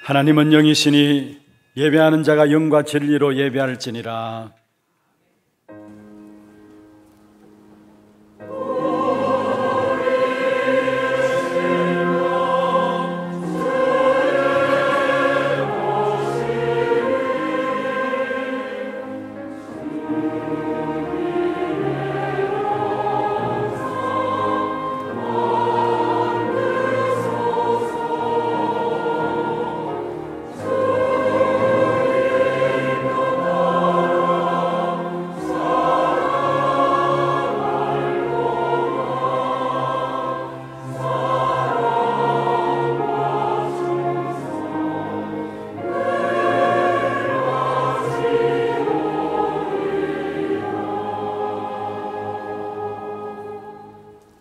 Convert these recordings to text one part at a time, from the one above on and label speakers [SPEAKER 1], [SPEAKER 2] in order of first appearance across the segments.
[SPEAKER 1] 하나님은 영이시니 예배하는 자가 영과 진리로 예배할지니라.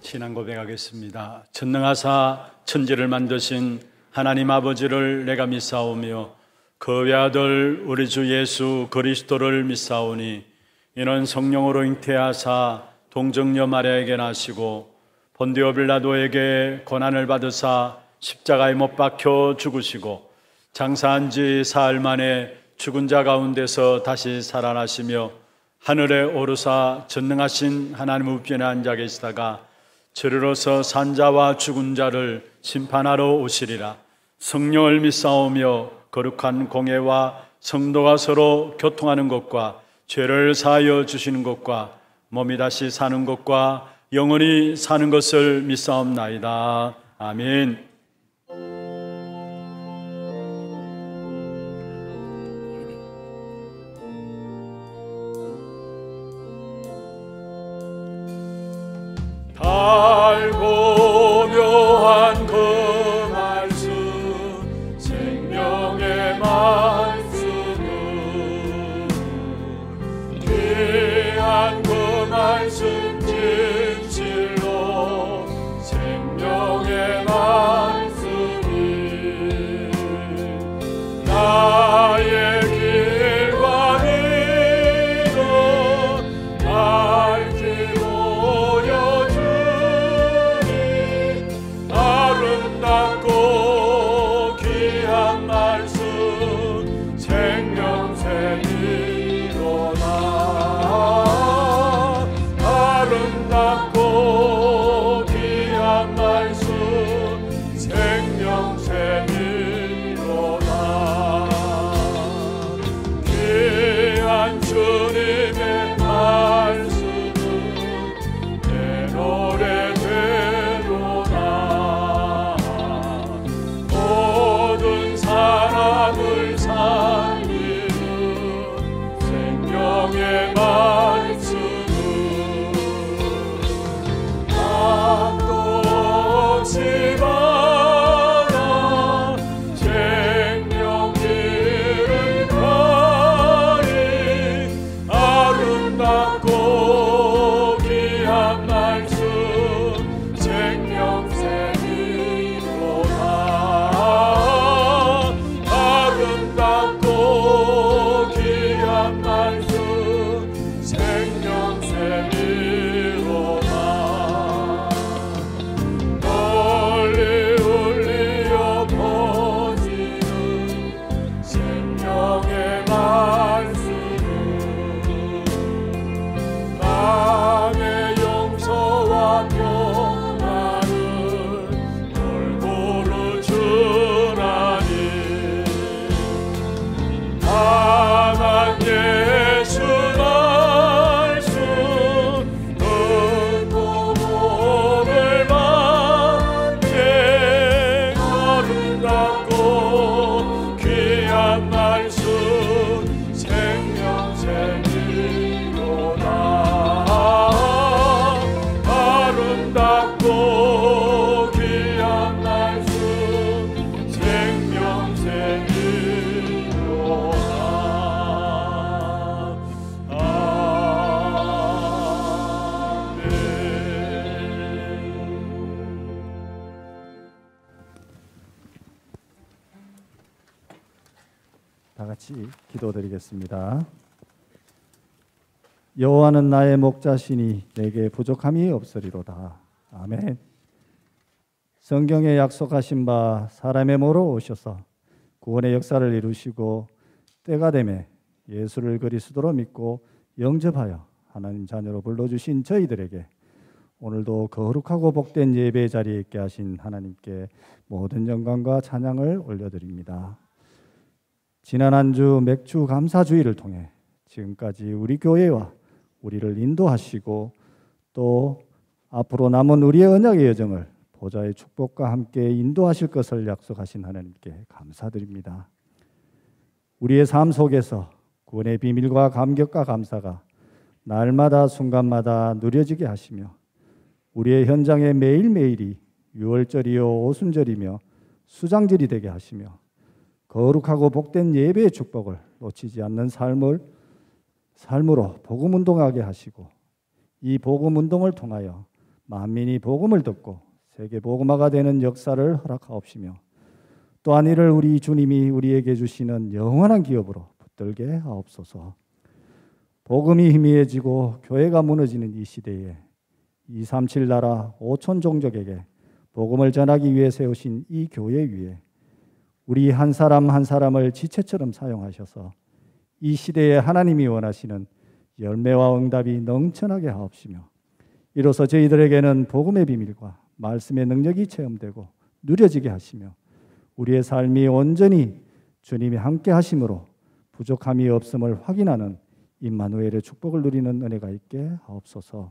[SPEAKER 1] 신앙 고백하겠습니다. 전능하사 천지를 만드신 하나님 아버지를 내가 믿사오며 그 외아들 우리 주 예수 그리스도를 믿사오니 이는 성령으로 잉태하사 동정녀 마리아에게 나시고 본디오 빌라도에게 고난을 받으사 십자가에 못 박혀 죽으시고 장사한 지 사흘 만에 죽은 자 가운데서 다시 살아나시며 하늘에 오르사 전능하신 하나님 우편에 앉아 계시다가 저리로서 산자와 죽은 자를 심판하러 오시리라. 성령을 믿사오며 거룩한 공회와 성도가 서로 교통하는 것과 죄를 사하여 주시는 것과 몸이 다시 사는 것과 영원히 사는 것을 믿사옵나이다. 아멘. 달고 묘한 그 말씀 생명의 말씀은 귀한 그 말씀 진실로 생명의 말씀이 나의 길과 믿음 밝히고 아름답고 귀한 말씀 생명샘이로다. 아름답고 귀한 말씀 생명샘이로다. 귀한 주님의 말씀은 내 노래 되도다. 모든 사람을 살리는 생명의 말씀은 밤도 없이 바라 생명길을 가리. 아름답고 귀한 말씀 생명샘이로다. 아름답고 귀한 말씀 생명샘이로다. 널리 울리어 퍼지는 생명의 말씀은 남의 용서와 평안을 골고루 주나니. 다만 예수 말씀 듣고 오늘 밤에 아름답고 귀한 말씀 생명샘이로다. 아름답고 귀한 말씀 생명샘이로다. 아멘.
[SPEAKER 2] 다 같이 기도드리겠습니다. 여호와는 나의 목자시니 내게 부족함이 없으리로다. 아멘. 성경에 약속하신 바 사람의 모로 오셔서 구원의 역사를 이루시고 때가 되매 예수를 그리스도로 믿고 영접하여 하나님 자녀로 불러주신 저희들에게 오늘도 거룩하고 복된 예배 자리에 있게 하신 하나님께 모든 영광과 찬양을 올려드립니다. 지난 한 주 맥주 감사주의를 통해 지금까지 우리 교회와 우리를 인도하시고 또 앞으로 남은 우리의 언약의 여정을 보좌의 축복과 함께 인도하실 것을 약속하신 하나님께 감사드립니다. 우리의 삶 속에서 구원의 비밀과 감격과 감사가 날마다 순간마다 누려지게 하시며 우리의 현장의 매일매일이 유월절이요 오순절이며 수장절이 되게 하시며 거룩하고 복된 예배의 축복을 놓치지 않는 삶으로 복음 운동하게 하시고 이 복음 운동을 통하여 만민이 복음을 듣고 세계 복음화가 되는 역사를 허락하옵시며 또한 이를 우리 주님이 우리에게 주시는 영원한 기업으로 붙들게 하옵소서. 복음이 희미해지고 교회가 무너지는 이 시대에 237 나라 5천 종족에게 복음을 전하기 위해 세우신 이 교회 위에 우리 한 사람 한 사람을 지체처럼 사용하셔서 이 시대에 하나님이 원하시는 열매와 응답이 넘쳐나게 하옵시며 이로써 저희들에게는 복음의 비밀과 말씀의 능력이 체험되고 누려지게 하시며 우리의 삶이 온전히 주님이 함께 하심으로 부족함이 없음을 확인하는 임마누엘의 축복을 누리는 은혜가 있게 하옵소서.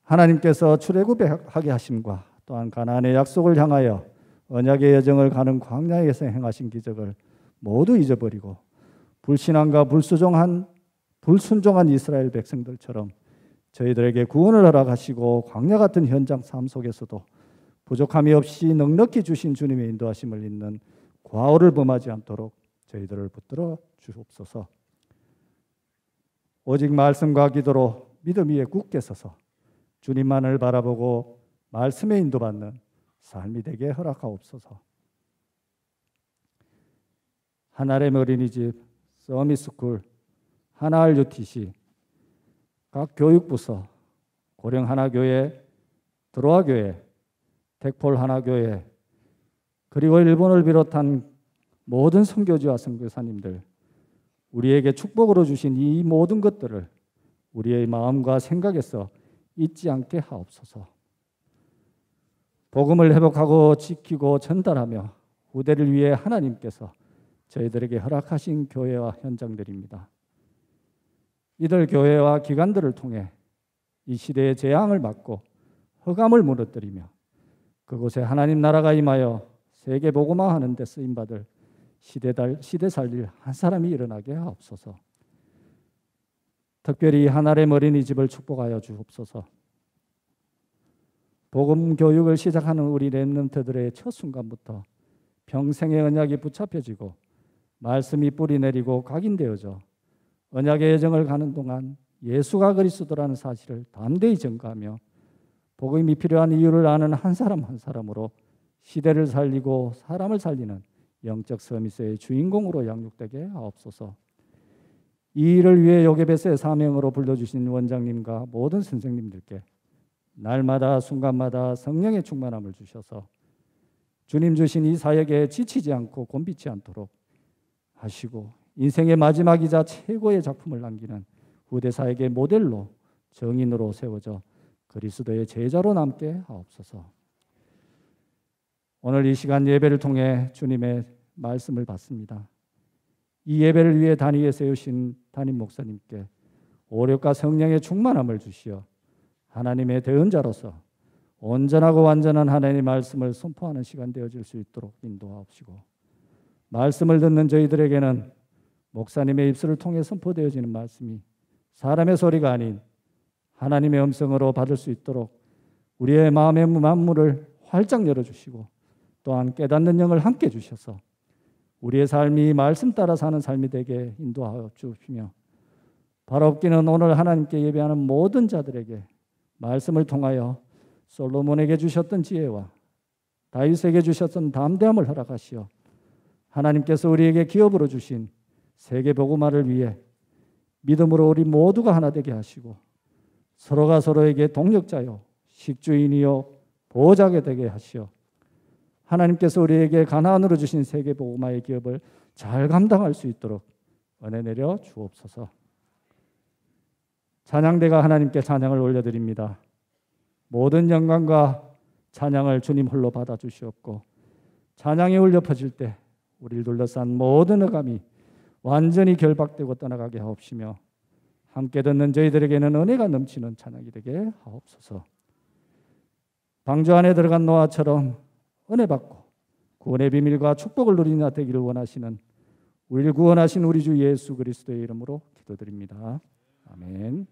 [SPEAKER 2] 하나님께서 출애굽하게 하심과 또한 가나안의 약속을 향하여 언약의 여정을 가는 광야에서 행하신 기적을 모두 잊어버리고 불신앙과 불순종한 이스라엘 백성들처럼 저희들에게 구원을 허락하시고 광야 같은 현장 삶 속에서도 부족함이 없이 넉넉히 주신 주님의 인도하심을 잊는 과오를 범하지 않도록 저희들을 붙들어 주옵소서. 오직 말씀과 기도로 믿음 위에 굳게 서서 주님만을 바라보고 말씀에 인도받는 삶이 되게 허락하옵소서. 하나렘 어린이집, 서밋스쿨, 하나알 UTC, 각 교육부서, 고령 하나교회, 드로아 교회, 덱폴 하나교회, 그리고 일본을 비롯한 모든 선교지와 선교사님들, 우리에게 축복으로 주신 이 모든 것들을 우리의 마음과 생각에서 잊지 않게 하옵소서. 복음을 회복하고 지키고 전달하며 후대를 위해 하나님께서 저희들에게 허락하신 교회와 현장들입니다. 이들 교회와 기관들을 통해 이 시대의 재앙을 막고 흑암을 무너뜨리며 그곳에 하나님 나라가 임하여 세계 복음화하는 데 쓰임받을 시대 살릴 한 사람이 일어나게 하옵소서. 특별히 하나렘 어린이집을 축복하여 주옵소서. 복음 교육을 시작하는 우리 렘넌트들의 첫 순간부터 평생의 언약이 붙잡혀지고 말씀이 뿌리 내리고 각인되어져 언약의 여정을 가는 동안 예수가 그리스도라는 사실을 담대히 전가하며 복음이 필요한 이유를 아는 한 사람 한 사람으로 시대를 살리고 사람을 살리는 영적 서밋의 주인공으로 양육되게 하옵소서. 이 일을 위해 요게베스의 사명으로 불러주신 원장님과 모든 선생님들께 날마다 순간마다 성령의 충만함을 주셔서 주님 주신 이 사역에 지치지 않고 곤비치 않도록 하시고 인생의 마지막이자 최고의 작품을 남기는 후대 사역의 모델로 정인으로 세워져 그리스도의 제자로 남게 하옵소서. 오늘 이 시간 예배를 통해 주님의 말씀을 받습니다. 이 예배를 위해 단위에 세우신 담임 목사님께 오력과 성령의 충만함을 주시어 하나님의 대언자로서 온전하고 완전한 하나님의 말씀을 선포하는 시간 되어질 수 있도록 인도하옵시고 말씀을 듣는 저희들에게는 목사님의 입술을 통해 선포되어지는 말씀이 사람의 소리가 아닌 하나님의 음성으로 받을 수 있도록 우리의 마음의 만물을 활짝 열어주시고 또한 깨닫는 영을 함께 주셔서 우리의 삶이 말씀 따라 사는 삶이 되게 인도하여 주시며 바라옵기는 오늘 하나님께 예배하는 모든 자들에게 말씀을 통하여 솔로몬에게 주셨던 지혜와 다윗에게 주셨던 담대함을 허락하시어 하나님께서 우리에게 기업으로 주신 세계 복음화를 위해 믿음으로 우리 모두가 하나 되게 하시고 서로가 서로에게 동력자요 식주인이요 보호자가 되게 하시어 하나님께서 우리에게 가나안으로 주신 세계 복음화의 기업을 잘 감당할 수 있도록 은혜 내려 주옵소서. 찬양대가 하나님께 찬양을 올려드립니다. 모든 영광과 찬양을 주님 홀로 받아주시옵고, 찬양이 울려 퍼질 때 우리를 둘러싼 모든 어감이 완전히 결박되고 떠나가게 하옵시며, 함께 듣는 저희들에게는 은혜가 넘치는 찬양이 되게 하옵소서. 방주 안에 들어간 노아처럼 은혜 받고 구원의 비밀과 축복을 누리는 자 되기를 원하시는 우리를 구원하신 우리 주 예수 그리스도의 이름으로 기도드립니다. 아멘.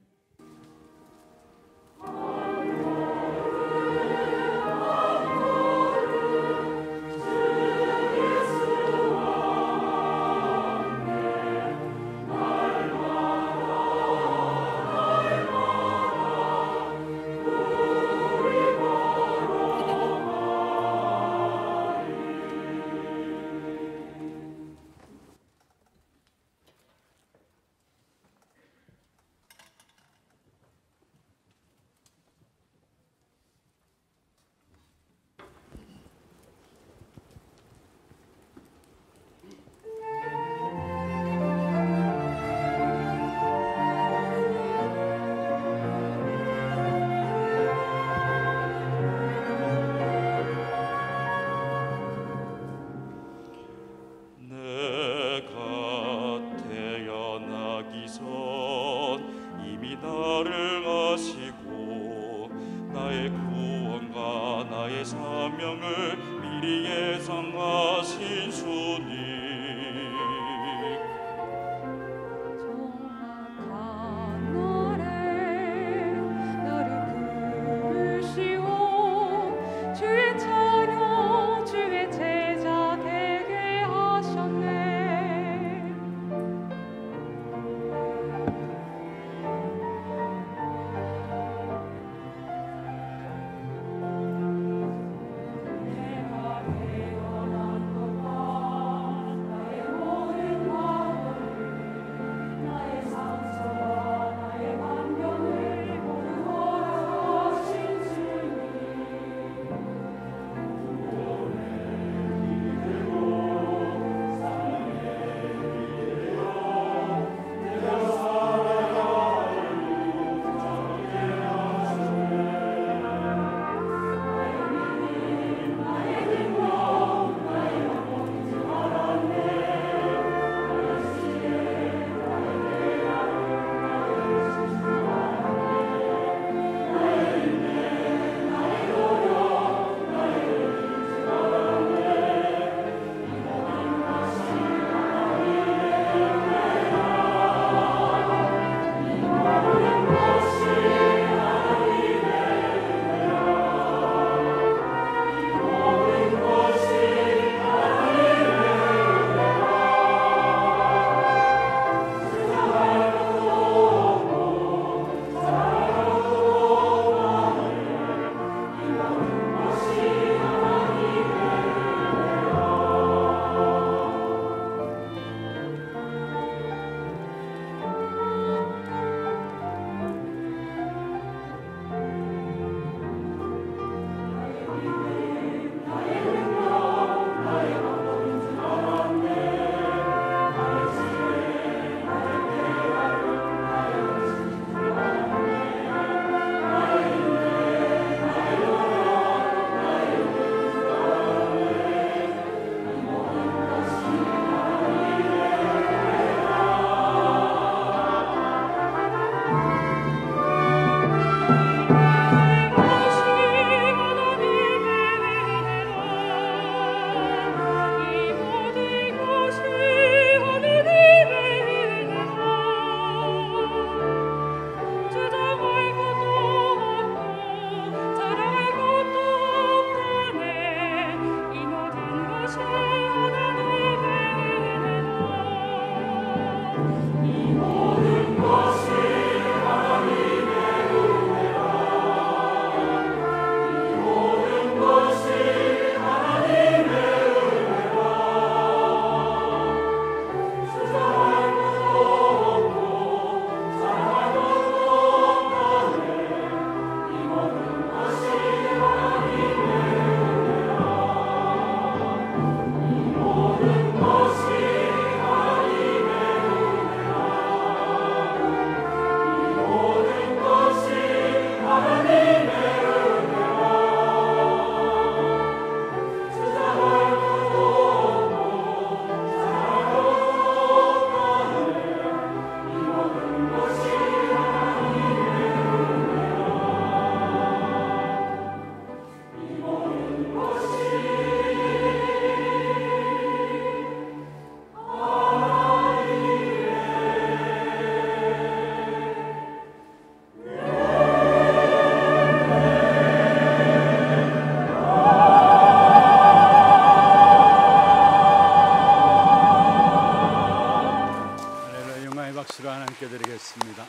[SPEAKER 1] 읽어드리겠습니다.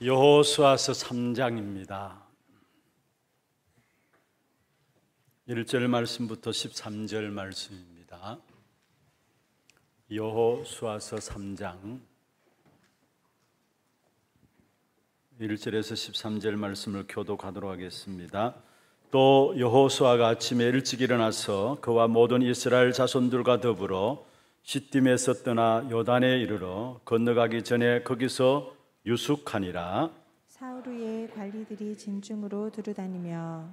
[SPEAKER 1] 여호수아서 3장입니다. 1절 말씀부터 13절 말씀입니다. 여호수아서 3장 1절에서 13절 말씀을 교독하도록 하겠습니다. 또 여호수아가 아침에 일찍 일어나서 그와 모든 이스라엘 자손들과 더불어 시딤에서 떠나 요단에 이르러 건너가기 전에 거기서 유숙하니라.
[SPEAKER 3] 사울 후에 관리들이 진중으로 두루다니며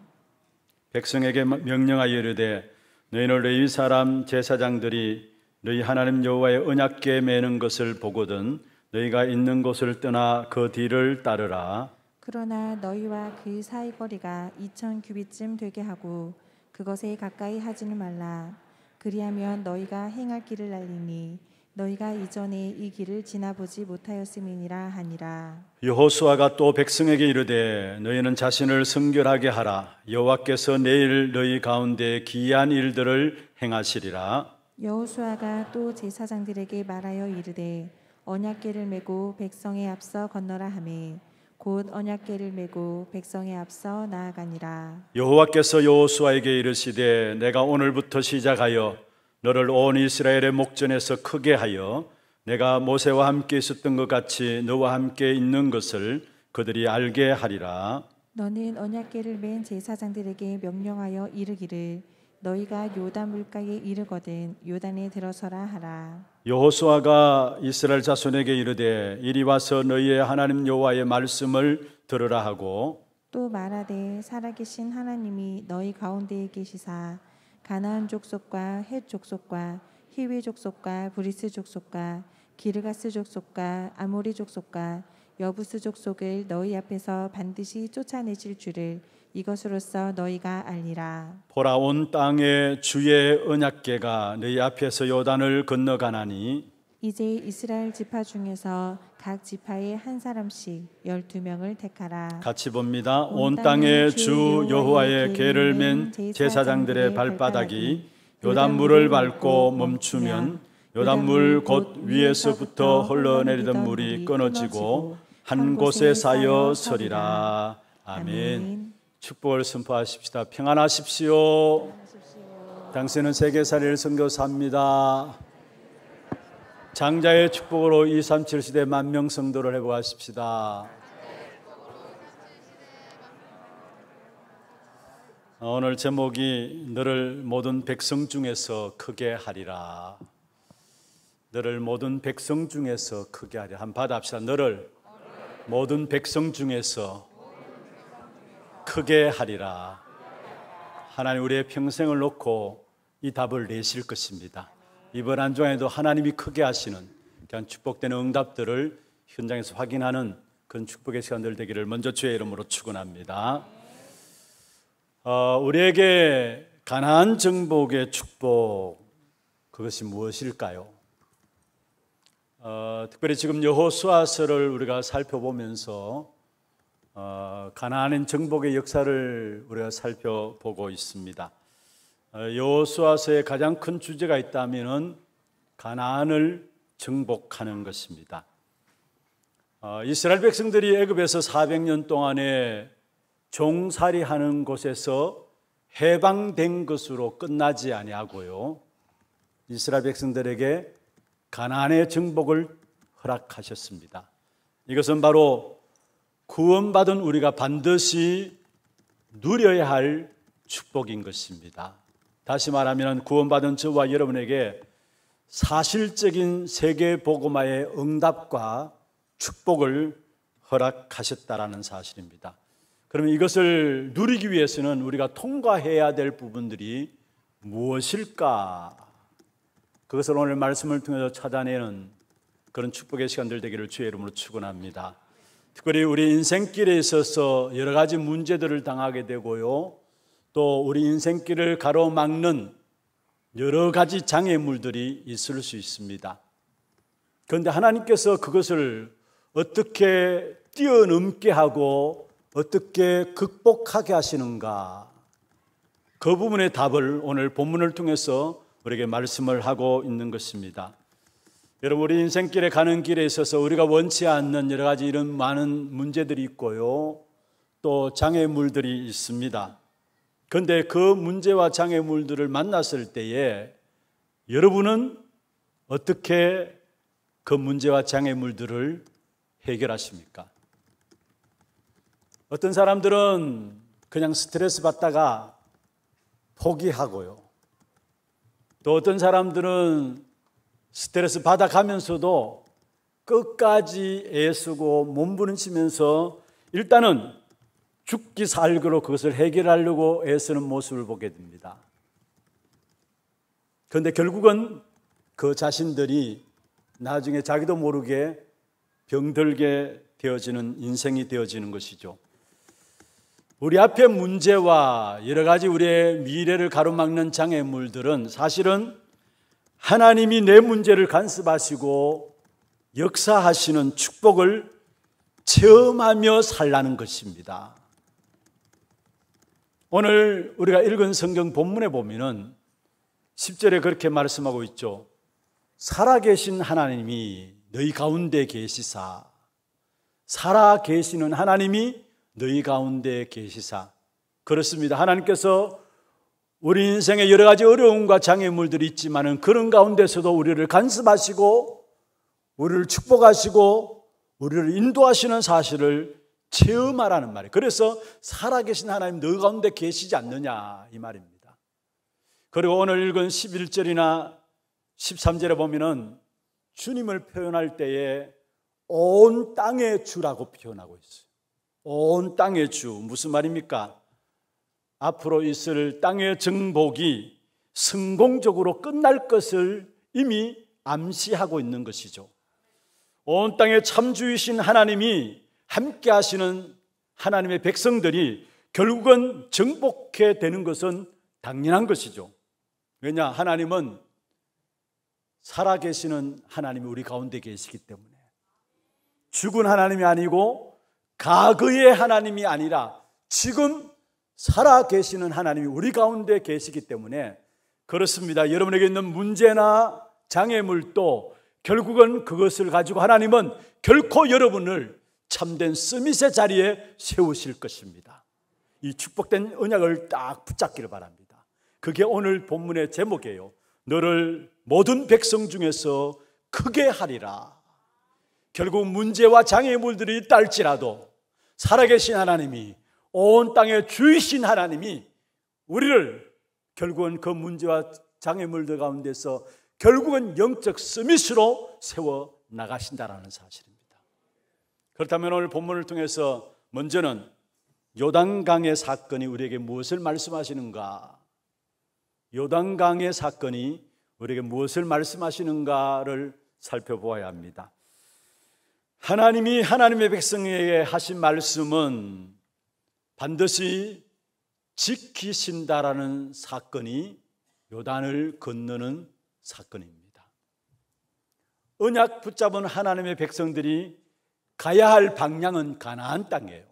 [SPEAKER 1] 백성에게 명령하여 이르되 너희는 레위 사람 제사장들이 너희 하나님 여호와의 언약궤 매는 것을 보거든 너희가 있는 곳을 떠나 그 뒤를 따르라.
[SPEAKER 3] 그러나 너희와 그 사이 거리가 2000 규빗쯤 되게 하고 그것에 가까이 하지는 말라. 그리하면 너희가 행할 길을 알리니 너희가 이전에 이 길을 지나보지 못하였음이니라 하니라.
[SPEAKER 1] 여호수아가 또 백성에게 이르되 너희는 자신을 성결하게 하라. 여호와께서 내일 너희 가운데 기이한 일들을 행하시리라.
[SPEAKER 3] 여호수아가 또 제사장들에게 말하여 이르되 언약궤를 메고 백성에 앞서 건너라 하매 곧 언약궤를 메고 백성에 앞서 나아가니라.
[SPEAKER 1] 여호와께서 여호수아에게 이르시되 내가 오늘부터 시작하여 너를 온 이스라엘의 목전에서 크게 하여 내가 모세와 함께 있었던 것 같이 너와 함께 있는 것을 그들이 알게 하리라.
[SPEAKER 3] 너는 언약궤를 맨 제사장들에게 명령하여 이르기를 너희가 요단 물가에 이르거든 요단에 들어서라 하라.
[SPEAKER 1] 여호수아가 이스라엘 자손에게 이르되 이리 와서 너희의 하나님 여호와의 말씀을 들으라 하고
[SPEAKER 3] 또 말하되 살아계신 하나님이 너희 가운데에 계시사 가나안 족속과 헷 족속과 히위 족속과 브리스 족속과 기르가스 족속과 아모리 족속과 여부스 족속을 너희 앞에서 반드시 쫓아내실 줄을 이것으로써 너희가 알리라.
[SPEAKER 1] 보라 온 땅에 주의 언약궤가 너희 앞에서 요단을 건너가나니
[SPEAKER 3] 이제 이스라엘 지파 중에서 각 지파에 한 사람씩 12명을 택하라.
[SPEAKER 1] 같이 봅니다. 온 땅에 주 여호와의 궤를 맨 제사장들의 발바닥이 요단물을 밟고 멈추면 요단물 곧 위에서부터 흘러내리던 물이 끊어지고 한 곳에 쌓여 서리라. 아멘. 축복을 선포하십시다. 평안하십시오. 당신은 세계살이를 선교사입니다. 장자의 축복으로 237 시대 만명 성도를 회복하십시다. 오늘 제목이 너를 모든 백성 중에서 크게 하리라. 너를 모든 백성 중에서 크게 하리라. 한번 받아합시다. 너를 모든 백성 중에서 크게 하리라. 하나님 우리의 평생을 놓고 이 답을 내실 것입니다. 이번 한 주간에도 하나님이 크게 하시는 그냥 축복되는 응답들을 현장에서 확인하는 그런 축복의 시간들 되기를 먼저 주의 이름으로 축원합니다. 우리에게 가나안 정복의 축복, 그것이 무엇일까요? 특별히 지금 여호수아서를 우리가 살펴보면서 가나안 정복의 역사를 우리가 살펴보고 있습니다. 여호수아서의 가장 큰 주제가 있다면은 가나안을 정복하는 것입니다. 이스라엘 백성들이 애굽에서 400년 동안에 종살이하는 곳에서 해방된 것으로 끝나지 아니하고요. 이스라엘 백성들에게 가나안의 정복을 허락하셨습니다. 이것은 바로 구원받은 우리가 반드시 누려야 할 축복인 것입니다. 다시 말하면 구원받은 저와 여러분에게 사실적인 세계 복음화의 응답과 축복을 허락하셨다라는 사실입니다. 그러면 이것을 누리기 위해서는 우리가 통과해야 될 부분들이 무엇일까? 그것을 오늘 말씀을 통해서 찾아내는 그런 축복의 시간들 되기를 주의 이름으로 축원합니다. 특별히 우리 인생길에 있어서 여러 가지 문제들을 당하게 되고요. 또 우리 인생길을 가로막는 여러 가지 장애물들이 있을 수 있습니다. 그런데 하나님께서 그것을 어떻게 뛰어넘게 하고 어떻게 극복하게 하시는가? 그 부분의 답을 오늘 본문을 통해서 우리에게 말씀을 하고 있는 것입니다. 여러분, 우리 인생길에 가는 길에 있어서 우리가 원치 않는 여러 가지 이런 많은 문제들이 있고요, 또 장애물들이 있습니다. 그런데 그 문제와 장애물들을 만났을 때에 여러분은 어떻게 그 문제와 장애물들을 해결하십니까? 어떤 사람들은 그냥 스트레스 받다가 포기하고요, 또 어떤 사람들은 스트레스 받아가면서도 끝까지 애쓰고 몸부림치면서 일단은 죽기 살기로 그것을 해결하려고 애쓰는 모습을 보게 됩니다. 그런데 결국은 그 자신들이 나중에 자기도 모르게 병들게 되어지는 인생이 되어지는 것이죠. 우리 앞에 문제와 여러 가지 우리의 미래를 가로막는 장애물들은 사실은 하나님이 내 문제를 간섭하시고 역사하시는 축복을 체험하며 살라는 것입니다. 오늘 우리가 읽은 성경 본문에 보면은 10절에 그렇게 말씀하고 있죠. 살아계신 하나님이 너희 가운데 계시사, 살아계시는 하나님이 너희 가운데 계시사. 그렇습니다. 하나님께서 우리 인생에 여러 가지 어려움과 장애물들이 있지만은 그런 가운데서도 우리를 간섭하시고 우리를 축복하시고 우리를 인도하시는 사실을 체험하라는 말이에요. 그래서 살아계신 하나님 너희 가운데 계시지 않느냐 이 말입니다. 그리고 오늘 읽은 11절이나 13절에 보면은 주님을 표현할 때에 온 땅의 주라고 표현하고 있어요. 온 땅의 주, 무슨 말입니까? 앞으로 있을 땅의 정복이 성공적으로 끝날 것을 이미 암시하고 있는 것이죠. 온 땅의 참주이신 하나님이 함께 하시는 하나님의 백성들이 결국은 정복해 되는 것은 당연한 것이죠. 왜냐? 하나님은 살아계시는 하나님이 우리 가운데 계시기 때문에, 죽은 하나님이 아니고 과거의 하나님이 아니라 지금 살아계시는 하나님이 우리 가운데 계시기 때문에 그렇습니다. 여러분에게 있는 문제나 장애물도 결국은 그것을 가지고 하나님은 결코 여러분을 참된 서밋의 자리에 세우실 것입니다. 이 축복된 언약을 딱 붙잡기를 바랍니다. 그게 오늘 본문의 제목이에요. 너를 모든 백성 중에서 크게 하리라. 결국 문제와 장애물들이 있다 할지라도 살아계신 하나님이, 온 땅의 주이신 하나님이 우리를 결국은 그 문제와 장애물들 가운데서 결국은 영적 서밋으로 세워 나가신다라는 사실입니다. 그렇다면 오늘 본문을 통해서 먼저는 요단강의 사건이 우리에게 무엇을 말씀하시는가, 요단강의 사건이 우리에게 무엇을 말씀하시는가를 살펴보아야 합니다. 하나님이 하나님의 백성에게 하신 말씀은 반드시 지키신다라는 사건이 요단을 건너는 사건입니다. 언약 붙잡은 하나님의 백성들이 가야 할 방향은 가나안 땅이에요.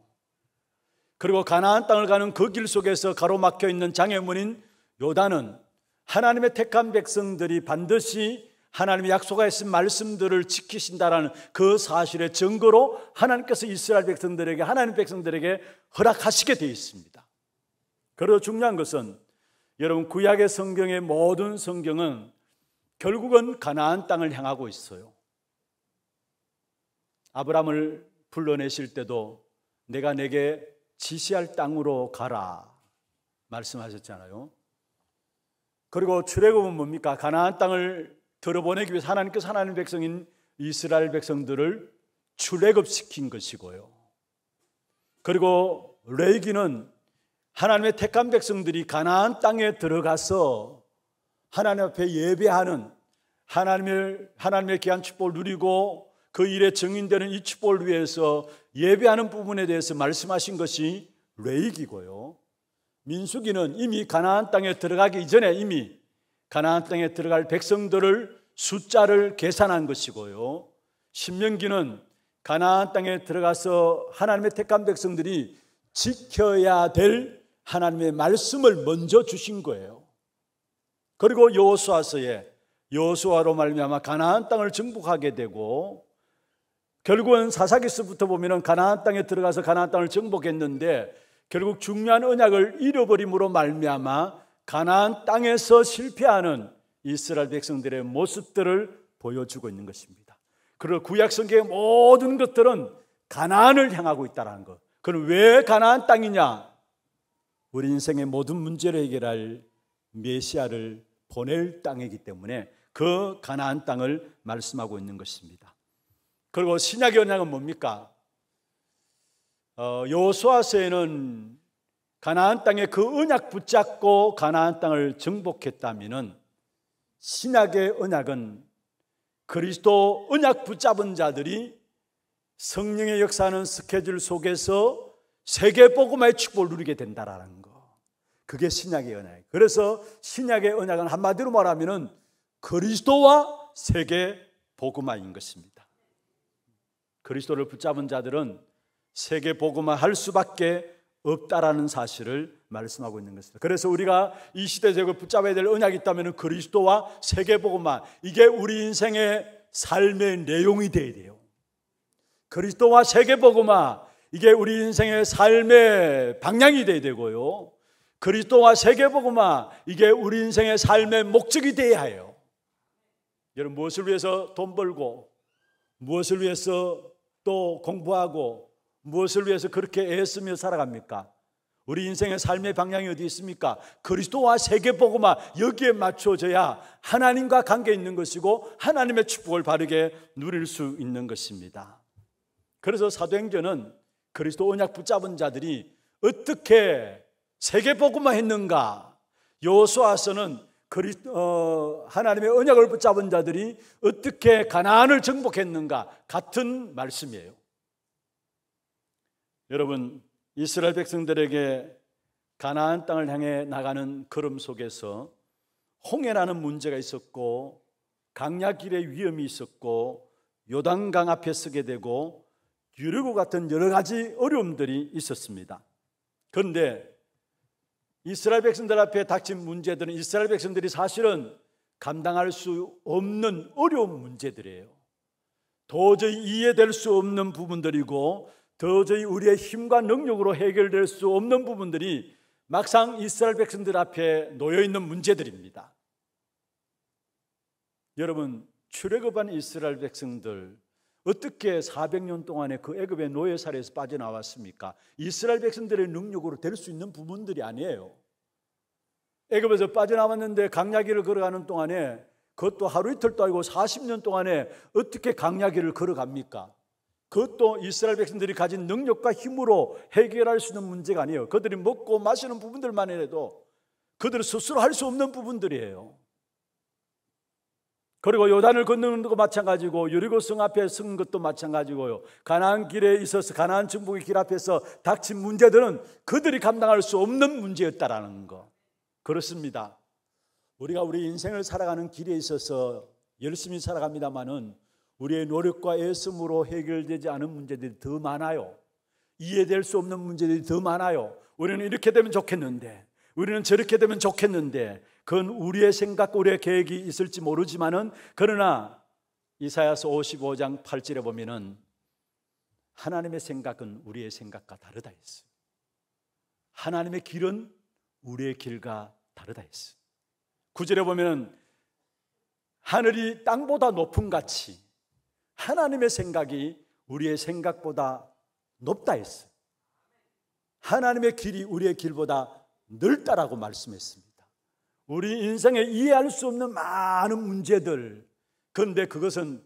[SPEAKER 1] 그리고 가나안 땅을 가는 그 길 속에서 가로막혀 있는 장애물인 요단은 하나님의 택한 백성들이 반드시 하나님의 약속하신 말씀들을 지키신다라는 그 사실의 증거로 하나님께서 이스라엘 백성들에게, 하나님 백성들에게 허락하시게 되어 있습니다. 그리고 중요한 것은 여러분, 구약의 성경의 모든 성경은 결국은 가나안 땅을 향하고 있어요. 아브라함을 불러내실 때도 내가 내게 지시할 땅으로 가라 말씀하셨잖아요. 그리고 출애굽은 뭡니까? 가나안 땅을 들어보내기 위해서 하나님께서 하나님 백성인 이스라엘 백성들을 출애굽시킨 것이고요. 그리고 레위기는 하나님의 택한 백성들이 가나안 땅에 들어가서 하나님 앞에 예배하는, 하나님의 귀한 축복을 누리고 그 일에 증인되는 이 축복을 위해서 예배하는 부분에 대해서 말씀하신 것이 레위기고요. 민수기는 이미 가나안 땅에 들어가기 이전에 이미 가나안 땅에 들어갈 백성들을 숫자를 계산한 것이고요. 신명기는 가나안 땅에 들어가서 하나님의 택한 백성들이 지켜야 될 하나님의 말씀을 먼저 주신 거예요. 그리고 여호수아서에 여호수아로 말미암아 가나안 땅을 정복하게 되고, 결국은 사사기서부터 보면은 가나안 땅에 들어가서 가나안 땅을 정복했는데 결국 중요한 언약을 잃어버림으로 말미암아 가나안 땅에서 실패하는 이스라엘 백성들의 모습들을 보여주고 있는 것입니다. 그리고 구약 성경의 모든 것들은 가나안을 향하고 있다는 것. 그럼 왜 가나안 땅이냐? 우리 인생의 모든 문제를 해결할 메시아를 보낼 땅이기 때문에 그 가나안 땅을 말씀하고 있는 것입니다. 그리고 신약의 언약은 뭡니까? 여호수아서에는 가나안 땅에 그 언약 붙잡고 가나안 땅을 정복했다면은, 신약의 언약은 그리스도 언약 붙잡은 자들이 성령의 역사하는 스케줄 속에서 세계 복음화의 축복을 누리게 된다라는 거. 그게 신약의 언약이에요. 그래서 신약의 언약은 한마디로 말하면은 그리스도와 세계 복음화인 것입니다. 그리스도를 붙잡은 자들은 세계 복음화 할 수밖에 없다라는 사실을 말씀하고 있는 것입니다. 그래서 우리가 이 시대적으로 붙잡아야 될 언약이 있다면 그리스도와 세계 복음화, 이게 우리 인생의 삶의 내용이 되어야 돼요. 그리스도와 세계 복음화, 이게 우리 인생의 삶의 방향이 되어야 되고요. 그리스도와 세계 복음화, 이게 우리 인생의 삶의 목적이 되어야 해요. 여러분, 무엇을 위해서 돈 벌고, 무엇을 위해서 또 공부하고, 무엇을 위해서 그렇게 애쓰며 살아갑니까? 우리 인생의 삶의 방향이 어디 있습니까? 그리스도와 세계 복음화, 여기에 맞춰져야 하나님과 관계 있는 것이고 하나님의 축복을 바르게 누릴 수 있는 것입니다. 그래서 사도행전은 그리스도 언약 붙잡은 자들이 어떻게 세계 복음화 했는가, 여호수아서는 하나님의 언약을 붙잡은 자들이 어떻게 가나안을 정복했는가, 같은 말씀이에요. 여러분, 이스라엘 백성들에게 가나안 땅을 향해 나가는 걸음 속에서 홍해라는 문제가 있었고, 강야길의 위험이 있었고, 요단강 앞에 서게 되고, 유리고 같은 여러 가지 어려움들이 있었습니다. 그런데 이스라엘 백성들 앞에 닥친 문제들은 이스라엘 백성들이 사실은 감당할 수 없는 어려운 문제들이에요. 도저히 이해될 수 없는 부분들이고, 도저히 우리의 힘과 능력으로 해결될 수 없는 부분들이 막상 이스라엘 백성들 앞에 놓여 있는 문제들입니다. 여러분, 출애굽한 이스라엘 백성들 어떻게 400년 동안의 그 애굽의 노예살에서 빠져나왔습니까? 이스라엘 백성들의 능력으로 될 수 있는 부분들이 아니에요. 애굽에서 빠져나왔는데 강야길을 걸어가는 동안에, 그것도 하루 이틀도 아니고 40년 동안에 어떻게 강야길을 걸어갑니까? 그것도 이스라엘 백성들이 가진 능력과 힘으로 해결할 수 있는 문제가 아니에요. 그들이 먹고 마시는 부분들만 해도 그들은 스스로 할 수 없는 부분들이에요. 그리고 요단을 건너는 것도 마찬가지고, 여리고성 앞에 선 것도 마찬가지고요. 가나안 길에 있어서 가나안 정복의 길 앞에서 닥친 문제들은 그들이 감당할 수 없는 문제였다라는 거. 그렇습니다. 우리가 우리 인생을 살아가는 길에 있어서 열심히 살아갑니다마는 우리의 노력과 애씀으로 해결되지 않은 문제들이 더 많아요. 이해될 수 없는 문제들이 더 많아요. 우리는 이렇게 되면 좋겠는데, 우리는 저렇게 되면 좋겠는데, 그건 우리의 생각과 우리의 계획이 있을지 모르지만은, 그러나 이사야서 55장 8절에 보면은 하나님의 생각은 우리의 생각과 다르다 했어요. 하나님의 길은 우리의 길과 다르다 했어요. 9절에 보면은 하늘이 땅보다 높음 같이 하나님의 생각이 우리의 생각보다 높다 했어요. 하나님의 길이 우리의 길보다 넓다라고 말씀했습니다. 우리 인생에 이해할 수 없는 많은 문제들, 그런데 그것은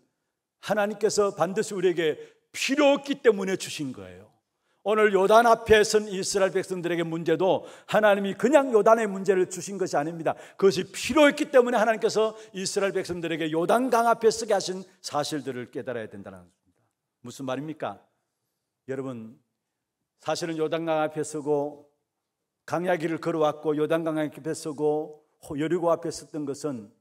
[SPEAKER 1] 하나님께서 반드시 우리에게 필요 없기 때문에 주신 거예요. 오늘 요단 앞에 선 이스라엘 백성들에게 문제도 하나님이 그냥 요단의 문제를 주신 것이 아닙니다. 그것이 필요했기 때문에 하나님께서 이스라엘 백성들에게 요단강 앞에 서게 하신 사실들을 깨달아야 된다는 것입니다. 무슨 말입니까? 여러분, 사실은 요단강 앞에 서고 강야길을 걸어왔고 요단강 앞에 서고 여리고 앞에 섰던 것은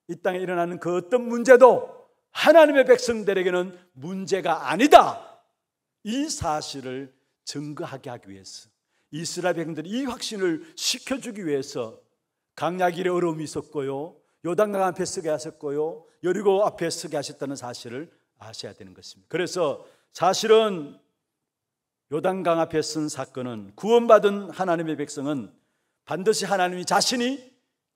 [SPEAKER 1] 이 땅에 일어나는 그 어떤 문제도 하나님의 백성들에게는 문제가 아니다, 이 사실을 증거하게 하기 위해서, 이스라엘 백성들이 이 확신을 시켜주기 위해서 강야길에 어려움이 있었고요, 요단강 앞에 서게 하셨고요, 여리고 앞에 서게 하셨다는 사실을 아셔야 되는 것입니다. 그래서 사실은 요단강 앞에 쓴 사건은, 구원받은 하나님의 백성은 반드시 하나님이 자신이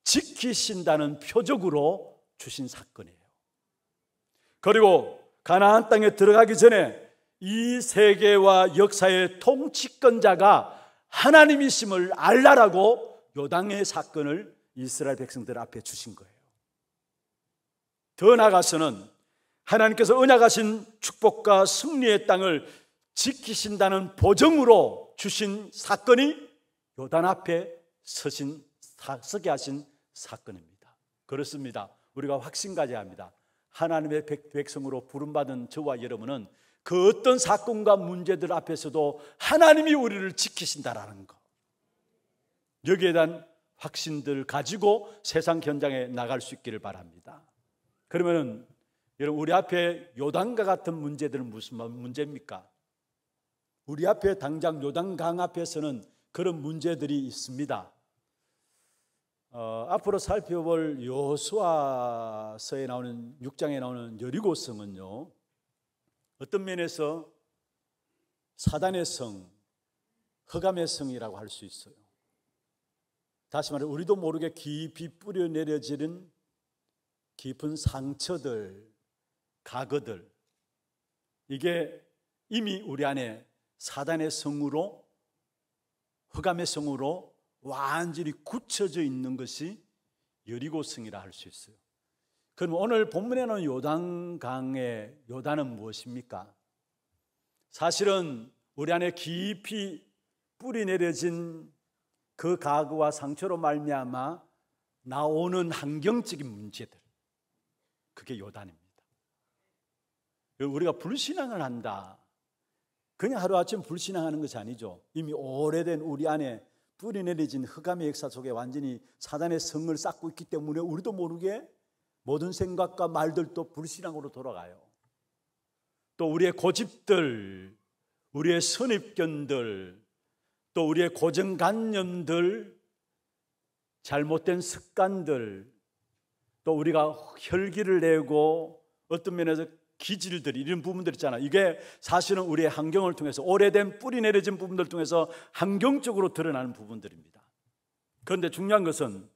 [SPEAKER 1] 지키신다는 표적으로 주신 사건이에요. 그리고 가나안 땅에 들어가기 전에 이 세계와 역사의 통치권자가 하나님이심을 알라라고 요단의 사건을 이스라엘 백성들 앞에 주신 거예요. 더 나아가서는 하나님께서 언약하신 축복과 승리의 땅을 지키신다는 보증으로 주신 사건이 요단 앞에 서게 하신 사건입니다. 그렇습니다. 우리가 확신 가져야 합니다. 하나님의 백성으로 부름받은 저와 여러분은 그 어떤 사건과 문제들 앞에서도 하나님이 우리를 지키신다라는 것, 여기에 대한 확신들 가지고 세상 현장에 나갈 수 있기를 바랍니다. 그러면 여러분, 우리 앞에 요단과 같은 문제들은 무슨 문제입니까? 우리 앞에 당장 요단강 앞에서는 그런 문제들이 있습니다. 앞으로 살펴볼 여호수아서에 나오는 6장에 나오는 여리고성은요, 어떤 면에서 사단의 성, 흑암의 성이라고 할 수 있어요. 다시 말해 우리도 모르게 깊이 뿌려 내려지는 깊은 상처들, 과거들, 이게 이미 우리 안에 사단의 성으로, 흑암의 성으로 완전히 굳혀져 있는 것이 여리고성이라 할 수 있어요. 그럼 오늘 본문에 나오는 요단강의 요단은 무엇입니까? 사실은 우리 안에 깊이 뿌리 내려진 그 과거와 상처로 말미암아 나오는 환경적인 문제들, 그게 요단입니다. 우리가 불신앙을 한다, 그냥 하루아침 불신앙하는 것이 아니죠. 이미 오래된 우리 안에 뿌리 내려진 흑암의 역사 속에 완전히 사단의 성을 쌓고 있기 때문에 우리도 모르게 모든 생각과 말들도 불신앙으로 돌아가요. 또 우리의 고집들, 우리의 선입견들, 또 우리의 고정관념들, 잘못된 습관들, 또 우리가 혈기를 내고 어떤 면에서 기질들, 이런 부분들 있잖아요. 이게 사실은 우리의 환경을 통해서, 오래된 뿌리 내려진 부분들을 통해서 환경적으로 드러나는 부분들입니다. 그런데 중요한 것은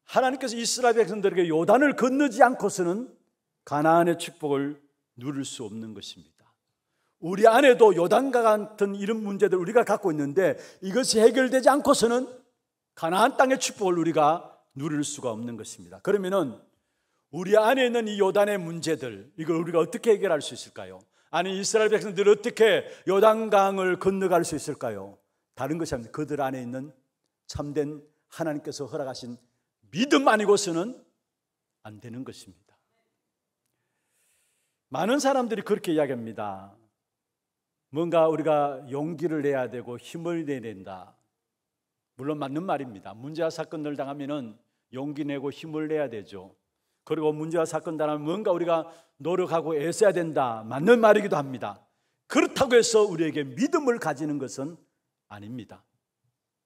[SPEAKER 1] 하나님께서 이스라엘 백성들에게 요단을 건너지 않고서는 가나안의 축복을 누릴 수 없는 것입니다. 우리 안에도 요단과 같은 이런 문제들 우리가 갖고 있는데 이것이 해결되지 않고서는 가나안 땅의 축복을 우리가 누릴 수가 없는 것입니다. 그러면은 우리 안에 있는 이 요단의 문제들, 이걸 우리가 어떻게 해결할 수 있을까요? 아니, 이스라엘 백성들이 어떻게 요단강을 건너갈 수 있을까요? 다른 것이 아닙니다. 그들 안에 있는 참된 하나님께서 허락하신 믿음 아니고서는 안 되는 것입니다. 많은 사람들이 그렇게 이야기합니다. 뭔가 우리가 용기를 내야 되고 힘을 내야 된다. 물론 맞는 말입니다. 문제와 사건을 당하면은 용기 내고 힘을 내야 되죠. 그리고 문제와 사건 당하면 뭔가 우리가 노력하고 애써야 된다. 맞는 말이기도 합니다. 그렇다고 해서 우리에게 믿음을 가지는 것은 아닙니다.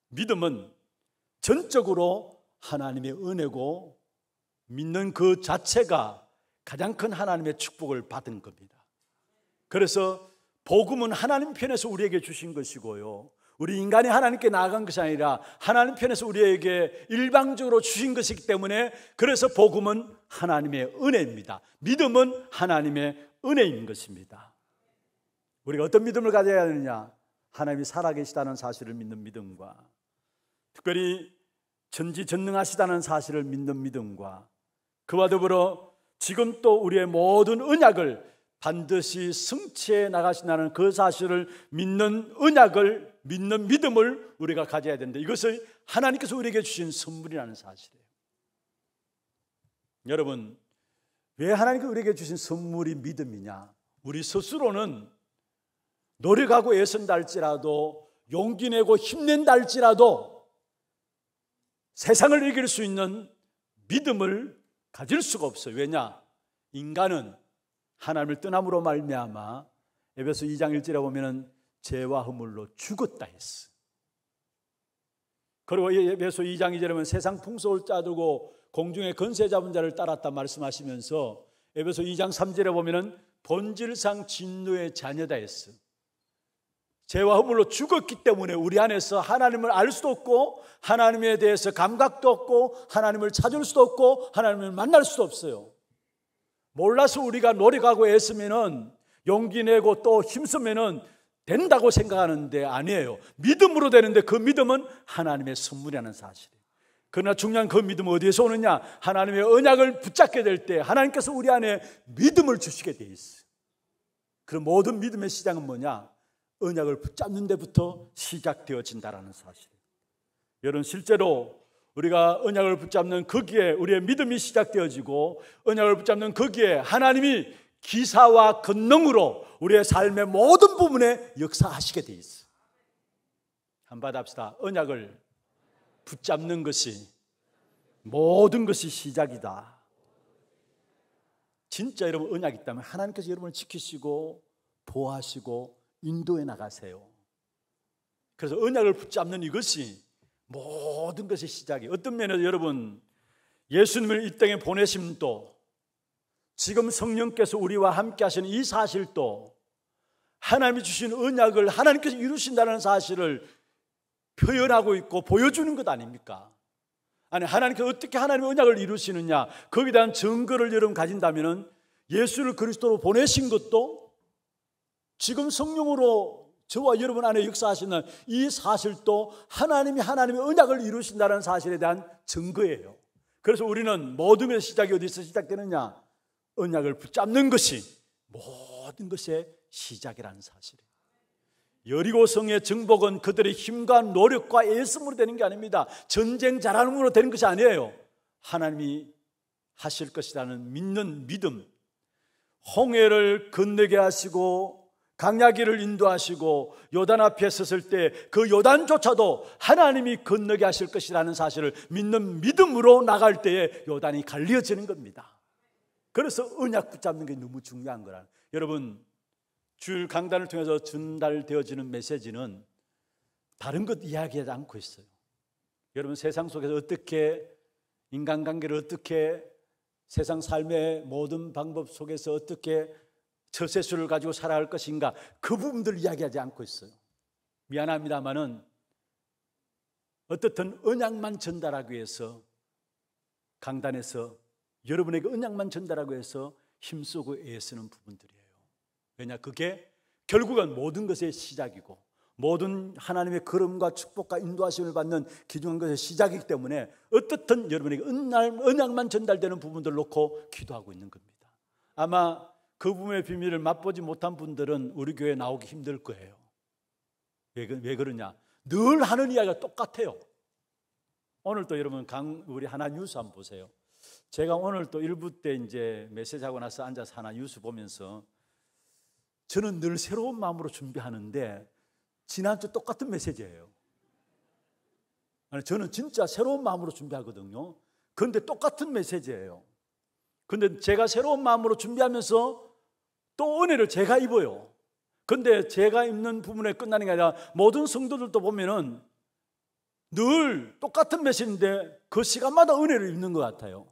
[SPEAKER 1] 믿음은 전적으로 하나님의 은혜고, 믿는 그 자체가 가장 큰 하나님의 축복을 받은 겁니다. 그래서 복음은 하나님 편에서 우리에게 주신 것이고요, 우리 인간이 하나님께 나아간 것이 아니라 하나님 편에서 우리에게 일방적으로 주신 것이기 때문에, 그래서 복음은 하나님의 은혜입니다. 믿음은 하나님의 은혜인 것입니다. 우리가 어떤 믿음을 가져야 하느냐? 하나님이 살아계시다는 사실을 믿는 믿음과, 특별히 전지전능하시다는 사실을 믿는 믿음과, 그와 더불어 지금 또 우리의 모든 언약을 반드시 성취해 나가신다는 그 사실을 믿는 언약을, 믿는 믿음을 우리가 가져야 되는데, 이것을 하나님께서 우리에게 주신 선물이라는 사실이에요. 여러분, 왜 하나님께서 우리에게 주신 선물이 믿음이냐? 우리 스스로는 노력하고 애쓴다 할지라도, 용기 내고 힘낸다 할지라도 세상을 이길 수 있는 믿음을 가질 수가 없어요. 왜냐? 인간은 하나님을 떠남으로 말미암아 에베소 2장 1절에 보면은 죄와 허물로 죽었다 했어. 그리고 에베소 2장 2절에 보면 세상 풍속을 짜두고 공중의 권세 잡은 자를 따랐다 말씀하시면서 에베소 2장 3절에 보면은 본질상 진노의 자녀다 했어. 죄와 허물로 죽었기 때문에 우리 안에서 하나님을 알 수도 없고 하나님에 대해서 감각도 없고 하나님을 찾을 수도 없고 하나님을 만날 수도 없어요. 몰라서 우리가 노력하고 애쓰면은 용기 내고 또 힘쓰면은 된다고 생각하는데 아니에요. 믿음으로 되는데 그 믿음은 하나님의 선물이라는 사실이에요. 그러나 중요한 그 믿음은 어디에서 오느냐? 하나님의 언약을 붙잡게 될 때 하나님께서 우리 안에 믿음을 주시게 돼 있어요. 그럼 모든 믿음의 시작은 뭐냐? 언약을 붙잡는 데부터 시작되어진다는 사실이에요. 여러분, 실제로 우리가 언약을 붙잡는 거기에 우리의 믿음이 시작되어지고 언약을 붙잡는 거기에 하나님이 기사와 권능으로 우리의 삶의 모든 부분에 역사하시게 돼 있어요. 한번 받읍시다. 언약을 붙잡는 것이 모든 것이 시작이다. 진짜 여러분 언약이 있다면 하나님께서 여러분을 지키시고 보호하시고 인도해 나가세요. 그래서 언약을 붙잡는 이것이 모든 것의 시작이에요. 어떤 면에서 여러분 예수님을 이 땅에 보내심도 지금 성령께서 우리와 함께 하시는 이 사실도 하나님이 주신 언약을 하나님께서 이루신다는 사실을 표현하고 있고 보여주는 것 아닙니까? 아니, 하나님께서 어떻게 하나님의 언약을 이루시느냐, 거기에 대한 증거를 여러분 가진다면 예수를 그리스도로 보내신 것도 지금 성령으로 저와 여러분 안에 역사하시는 이 사실도 하나님이 하나님의 언약을 이루신다는 사실에 대한 증거예요. 그래서 우리는 모든 것의 시작이 어디서 시작되느냐? 언약을 붙잡는 것이 모든 것의 시작이라는 사실이에요. 여리고성의 정복은 그들의 힘과 노력과 애씀으로 되는 게 아닙니다. 전쟁 잘하는으로 되는 것이 아니에요. 하나님이 하실 것이라는 믿는 믿음, 홍해를 건너게 하시고 강야길을 인도하시고 요단 앞에 섰을 때 그 요단조차도 하나님이 건너게 하실 것이라는 사실을 믿는 믿음으로 나갈 때에 요단이 갈려지는 겁니다. 그래서 언약 붙잡는 게 너무 중요한 거라. 여러분, 주일 강단을 통해서 전달되어지는 메시지는 다른 것 이야기하지 않고 있어요. 여러분, 세상 속에서 어떻게 인간관계를 어떻게 세상 삶의 모든 방법 속에서 어떻게 처세술을 가지고 살아갈 것인가, 그 부분들을 이야기하지 않고 있어요. 미안합니다마는 어떻든 언약만 전달하기 위해서 강단에서 여러분에게 언약만 전달하기 위해서 힘쓰고 애쓰는 부분들이에요. 왜냐, 그게 결국은 모든 것의 시작이고 모든 하나님의 걸음과 축복과 인도하심을 받는 귀중한 것의 시작이기 때문에 어떻든 여러분에게 언약만 전달되는 부분들을 놓고 기도하고 있는 겁니다. 아마 그 부분의 비밀을 맛보지 못한 분들은 우리 교회에 나오기 힘들 거예요. 왜 그러냐? 늘 하는 이야기가 똑같아요. 오늘 또 여러분 우리 하나 뉴스 한번 보세요. 제가 오늘 또 일부 때 이제 메시지하고 나서 앉아서 하나 뉴스 보면서 저는 늘 새로운 마음으로 준비하는데 지난주 똑같은 메시지예요. 아니, 저는 진짜 새로운 마음으로 준비하거든요. 그런데 똑같은 메시지예요. 그런데 제가 새로운 마음으로 준비하면서 또 은혜를 제가 입어요. 그런데 제가 입는 부분에 끝나는 게 아니라 모든 성도들도 보면은 늘 똑같은 메시지인데 그 시간마다 은혜를 입는 것 같아요.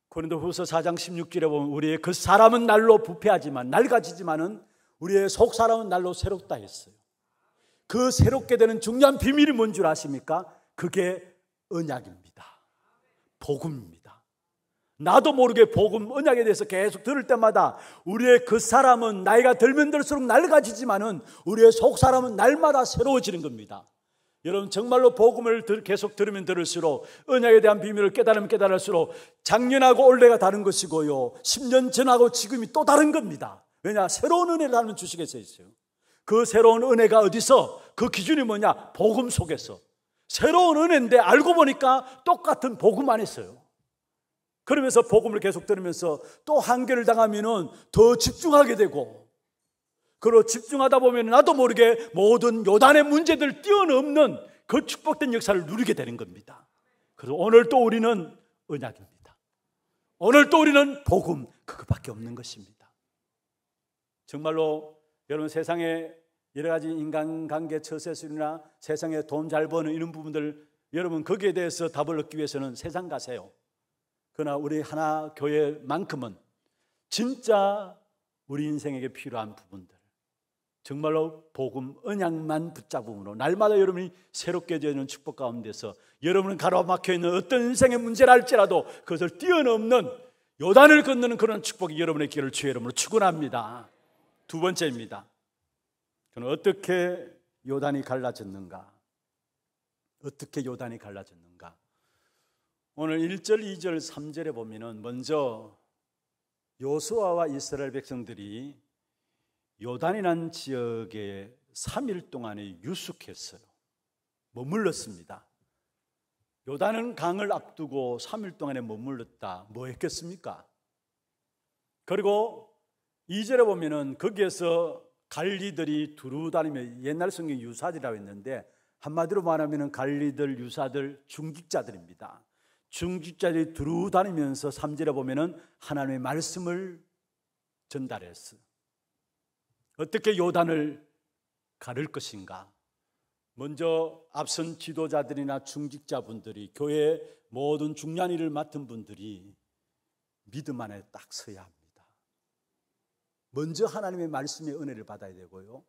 [SPEAKER 1] 고린도후서 4장 16절에 보면 우리의 그 사람은 날로 부패하지만 낡아지지만은 우리의 속 사람은 날로 새롭다 했어요. 그 새롭게 되는 중요한 비밀이 뭔 줄 아십니까? 그게 언약입니다. 복음입니다. 나도 모르게 복음, 언약에 대해서 계속 들을 때마다 우리의 그 사람은 나이가 들면 들수록 낡아지지만은 우리의 속 사람은 날마다 새로워지는 겁니다. 여러분, 정말로 복음을 계속 들으면 들을수록 언약에 대한 비밀을 깨달으면 깨달을수록 작년하고 올해가 다른 것이고요, 10년 전하고 지금이 또 다른 겁니다. 왜냐? 새로운 은혜를 하는 주식에 서 있어요. 그 새로운 은혜가 어디서? 그 기준이 뭐냐? 복음 속에서. 새로운 은혜인데 알고 보니까 똑같은 복음 안에서요. 그러면서 복음을 계속 들으면서 또 한계를 당하면은 더 집중하게 되고, 그리고 집중하다 보면 나도 모르게 모든 요단의 문제들을 뛰어넘는 그 축복된 역사를 누리게 되는 겁니다. 그래서 오늘 또 우리는 언약입니다. 오늘 또 우리는 복음, 그것밖에 없는 것입니다. 정말로 여러분, 세상에 여러 가지 인간관계 처세술이나 세상에 돈 잘 버는 이런 부분들, 여러분 거기에 대해서 답을 얻기 위해서는 세상 가세요. 그러나 우리 하나 교회만큼은 진짜 우리 인생에게 필요한 부분들, 정말로 복음 언약만 붙잡음으로 날마다 여러분이 새롭게 되는 축복 가운데서 여러분은 가로막혀 있는 어떤 인생의 문제라 할지라도 그것을 뛰어넘는 요단을 건너는 그런 축복이 여러분의 길을 주의 이름으로 축원합니다. 두 번째입니다. 그는 어떻게 요단이 갈라졌는가? 어떻게 요단이 갈라졌는가? 오늘 1절, 2절, 3절에 보면은 먼저 여호수아와 이스라엘 백성들이 요단이라는 지역에 3일 동안에 유숙했어요. 머물렀습니다. 요단은 강을 앞두고 3일 동안에 머물렀다. 뭐 했겠습니까? 그리고 2절에 보면은 거기에서 관리들이 두루 다니며, 옛날 성경 유사들이라고 했는데 한마디로 말하면 관리들, 유사들, 중직자들입니다. 중직자들이 두루 다니면서 3절에 보면은 하나님의 말씀을 전달했어요. 어떻게 요단을 가를 것인가? 먼저 앞선 지도자들이나 중직자분들이, 교회의 모든 중요한 일을 맡은 분들이 믿음 안에 딱 서야 합니다. 먼저 하나님의 말씀의 은혜를 받아야 되고요,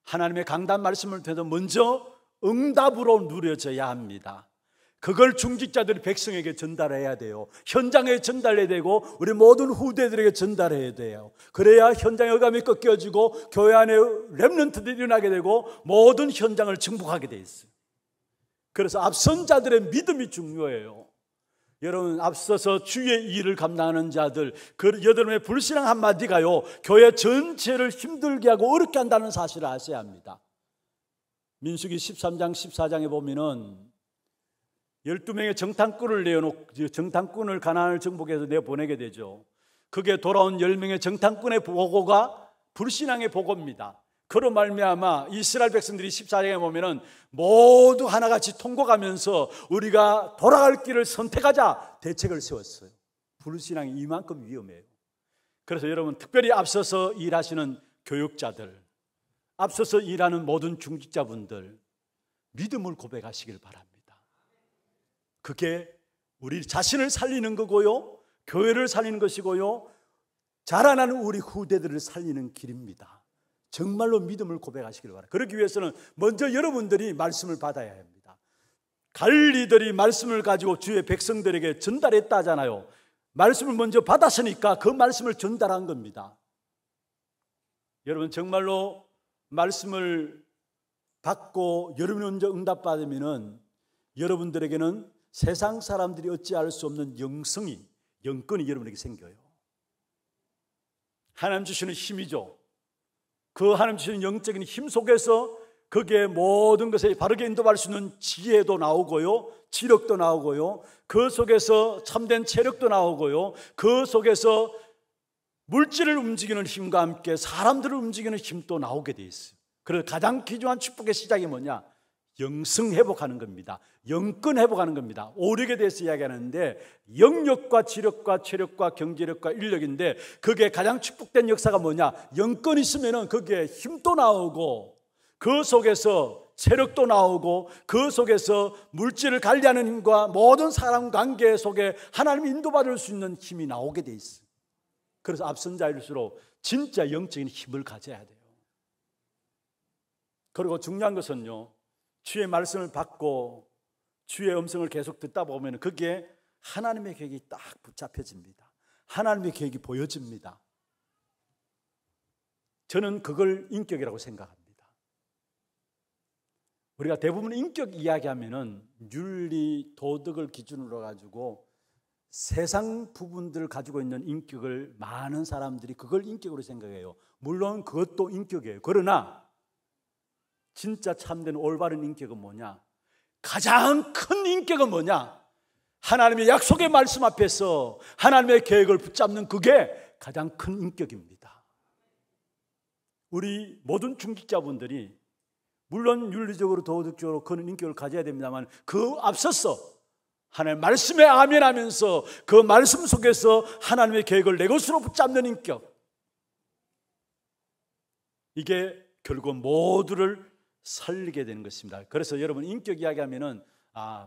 [SPEAKER 1] 하나님의 강단 말씀을 통해서 먼저 응답으로 누려져야 합니다. 그걸 중직자들이 백성에게 전달해야 돼요. 현장에 전달해야 되고 우리 모든 후대들에게 전달해야 돼요. 그래야 현장의 어감이 꺾여지고 교회 안에 렘넌트들이 일어나게 되고 모든 현장을 정복하게 돼 있어요. 그래서 앞선 자들의 믿음이 중요해요. 여러분, 앞서서 주의 일을 감당하는 자들, 그 여러분의 불신앙 한마디가요 교회 전체를 힘들게 하고 어렵게 한다는 사실을 아셔야 합니다. 민수기 13장 14장에 보면은 12명의 정탐꾼을 내어놓고, 정탐꾼을 가나안을 정복해서 내보내게 되죠. 그게 돌아온 10명의 정탐꾼의 보고가 불신앙의 보고입니다. 그로 말미암아 이스라엘 백성들이 14장에 보면은 모두 하나같이 통곡하면서 우리가 돌아갈 길을 선택하자 대책을 세웠어요. 불신앙이 이만큼 위험해요. 그래서 여러분, 특별히 앞서서 일하시는 교육자들, 앞서서 일하는 모든 중직자분들, 믿음을 고백하시길 바랍니다. 그게 우리 자신을 살리는 거고요, 교회를 살리는 것이고요, 자라나는 우리 후대들을 살리는 길입니다. 정말로 믿음을 고백하시길 바랍니다. 그러기 위해서는 먼저 여러분들이 말씀을 받아야 합니다. 관리들이 말씀을 가지고 주의 백성들에게 전달했다 하잖아요. 말씀을 먼저 받았으니까 그 말씀을 전달한 겁니다. 여러분, 정말로 말씀을 받고 여러분이 먼저 응답받으면은 여러분들에게는 세상 사람들이 어찌할 수 없는 영성이, 영권이 여러분에게 생겨요. 하나님 주시는 힘이죠. 그 하나님 주시는 영적인 힘 속에서 거기에 모든 것에 바르게 인도할 수 있는 지혜도 나오고요, 지력도 나오고요, 그 속에서 참된 체력도 나오고요, 그 속에서 물질을 움직이는 힘과 함께 사람들을 움직이는 힘도 나오게 돼 있어요. 그래서 가장 귀중한 축복의 시작이 뭐냐? 영성 회복하는 겁니다. 영권 회복하는 겁니다. 오력에 대해서 이야기하는데 영력과 지력과 체력과 경제력과 인력인데 그게 가장 축복된 역사가 뭐냐? 영권이 있으면 거기에 힘도 나오고 그 속에서 체력도 나오고 그 속에서 물질을 관리하는 힘과 모든 사람 관계 속에 하나님이 인도받을 수 있는 힘이 나오게 돼 있어요. 그래서 앞선 자일수록 진짜 영적인 힘을 가져야 돼요. 그리고 중요한 것은요, 주의 말씀을 받고 주의 음성을 계속 듣다 보면 거기에 하나님의 계획이 딱 붙잡혀집니다. 하나님의 계획이 보여집니다. 저는 그걸 인격이라고 생각합니다. 우리가 대부분 인격 이야기하면은 윤리, 도덕을 기준으로 가지고 세상 부분들을 가지고 있는 인격을 많은 사람들이 그걸 인격으로 생각해요. 물론 그것도 인격이에요. 그러나 진짜 참된 올바른 인격은 뭐냐? 가장 큰 인격은 뭐냐? 하나님의 약속의 말씀 앞에서 하나님의 계획을 붙잡는 그게 가장 큰 인격입니다. 우리 모든 중직자분들이 물론 윤리적으로 도덕적으로 그런 인격을 가져야 됩니다만 그 앞서서 하나님의 말씀에 아멘하면서 그 말씀 속에서 하나님의 계획을 내 것으로 붙잡는 인격, 이게 결국 모두를 살리게 되는 것입니다. 그래서 여러분 인격 이야기하면은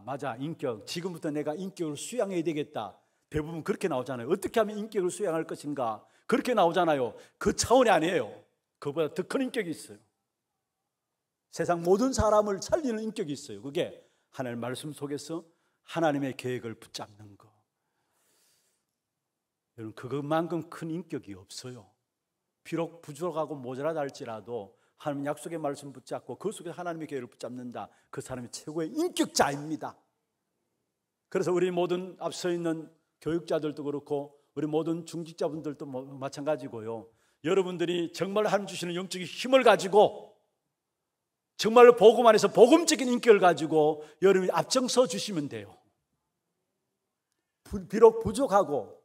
[SPEAKER 1] 맞아, 인격, 지금부터 내가 인격을 수양해야 되겠다, 대부분 그렇게 나오잖아요. 어떻게 하면 인격을 수양할 것인가, 그렇게 나오잖아요. 그 차원이 아니에요. 그보다 더 큰 인격이 있어요. 세상 모든 사람을 살리는 인격이 있어요. 그게 하나님의 말씀 속에서 하나님의 계획을 붙잡는 거. 여러분, 그것만큼 큰 인격이 없어요. 비록 부족하고 모자라다 할지라도 하나님 약속의 말씀 붙잡고 그 속에 하나님의 계획을 붙잡는다, 그 사람이 최고의 인격자입니다. 그래서 우리 모든 앞서 있는 교육자들도 그렇고 우리 모든 중직자분들도 마찬가지고요. 여러분들이 정말 하나님 주시는 영적인 힘을 가지고 정말로 복음 안에서 복음적인 인격을 가지고 여러분이 앞장서 주시면 돼요. 비록 부족하고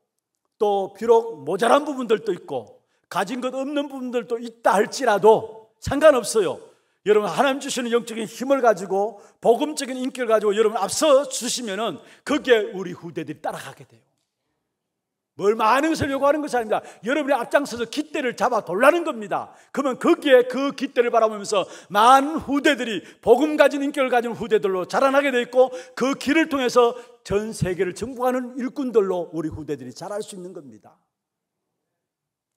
[SPEAKER 1] 또 비록 모자란 부분들도 있고 가진 것 없는 부분들도 있다 할지라도 상관없어요. 여러분 하나님 주시는 영적인 힘을 가지고 복음적인 인격을 가지고 여러분 앞서 주시면은 거기에 우리 후대들이 따라가게 돼요. 뭘 많은 것을 요구하는 것이 아닙니다. 여러분이 앞장서서 깃대를 잡아 돌라는 겁니다. 그러면 거기에 그 깃대를 바라보면서 많은 후대들이 복음 가진 인격을 가진 후대들로 자라나게 돼 있고 그 길을 통해서 전 세계를 정복하는 일꾼들로 우리 후대들이 자랄 수 있는 겁니다.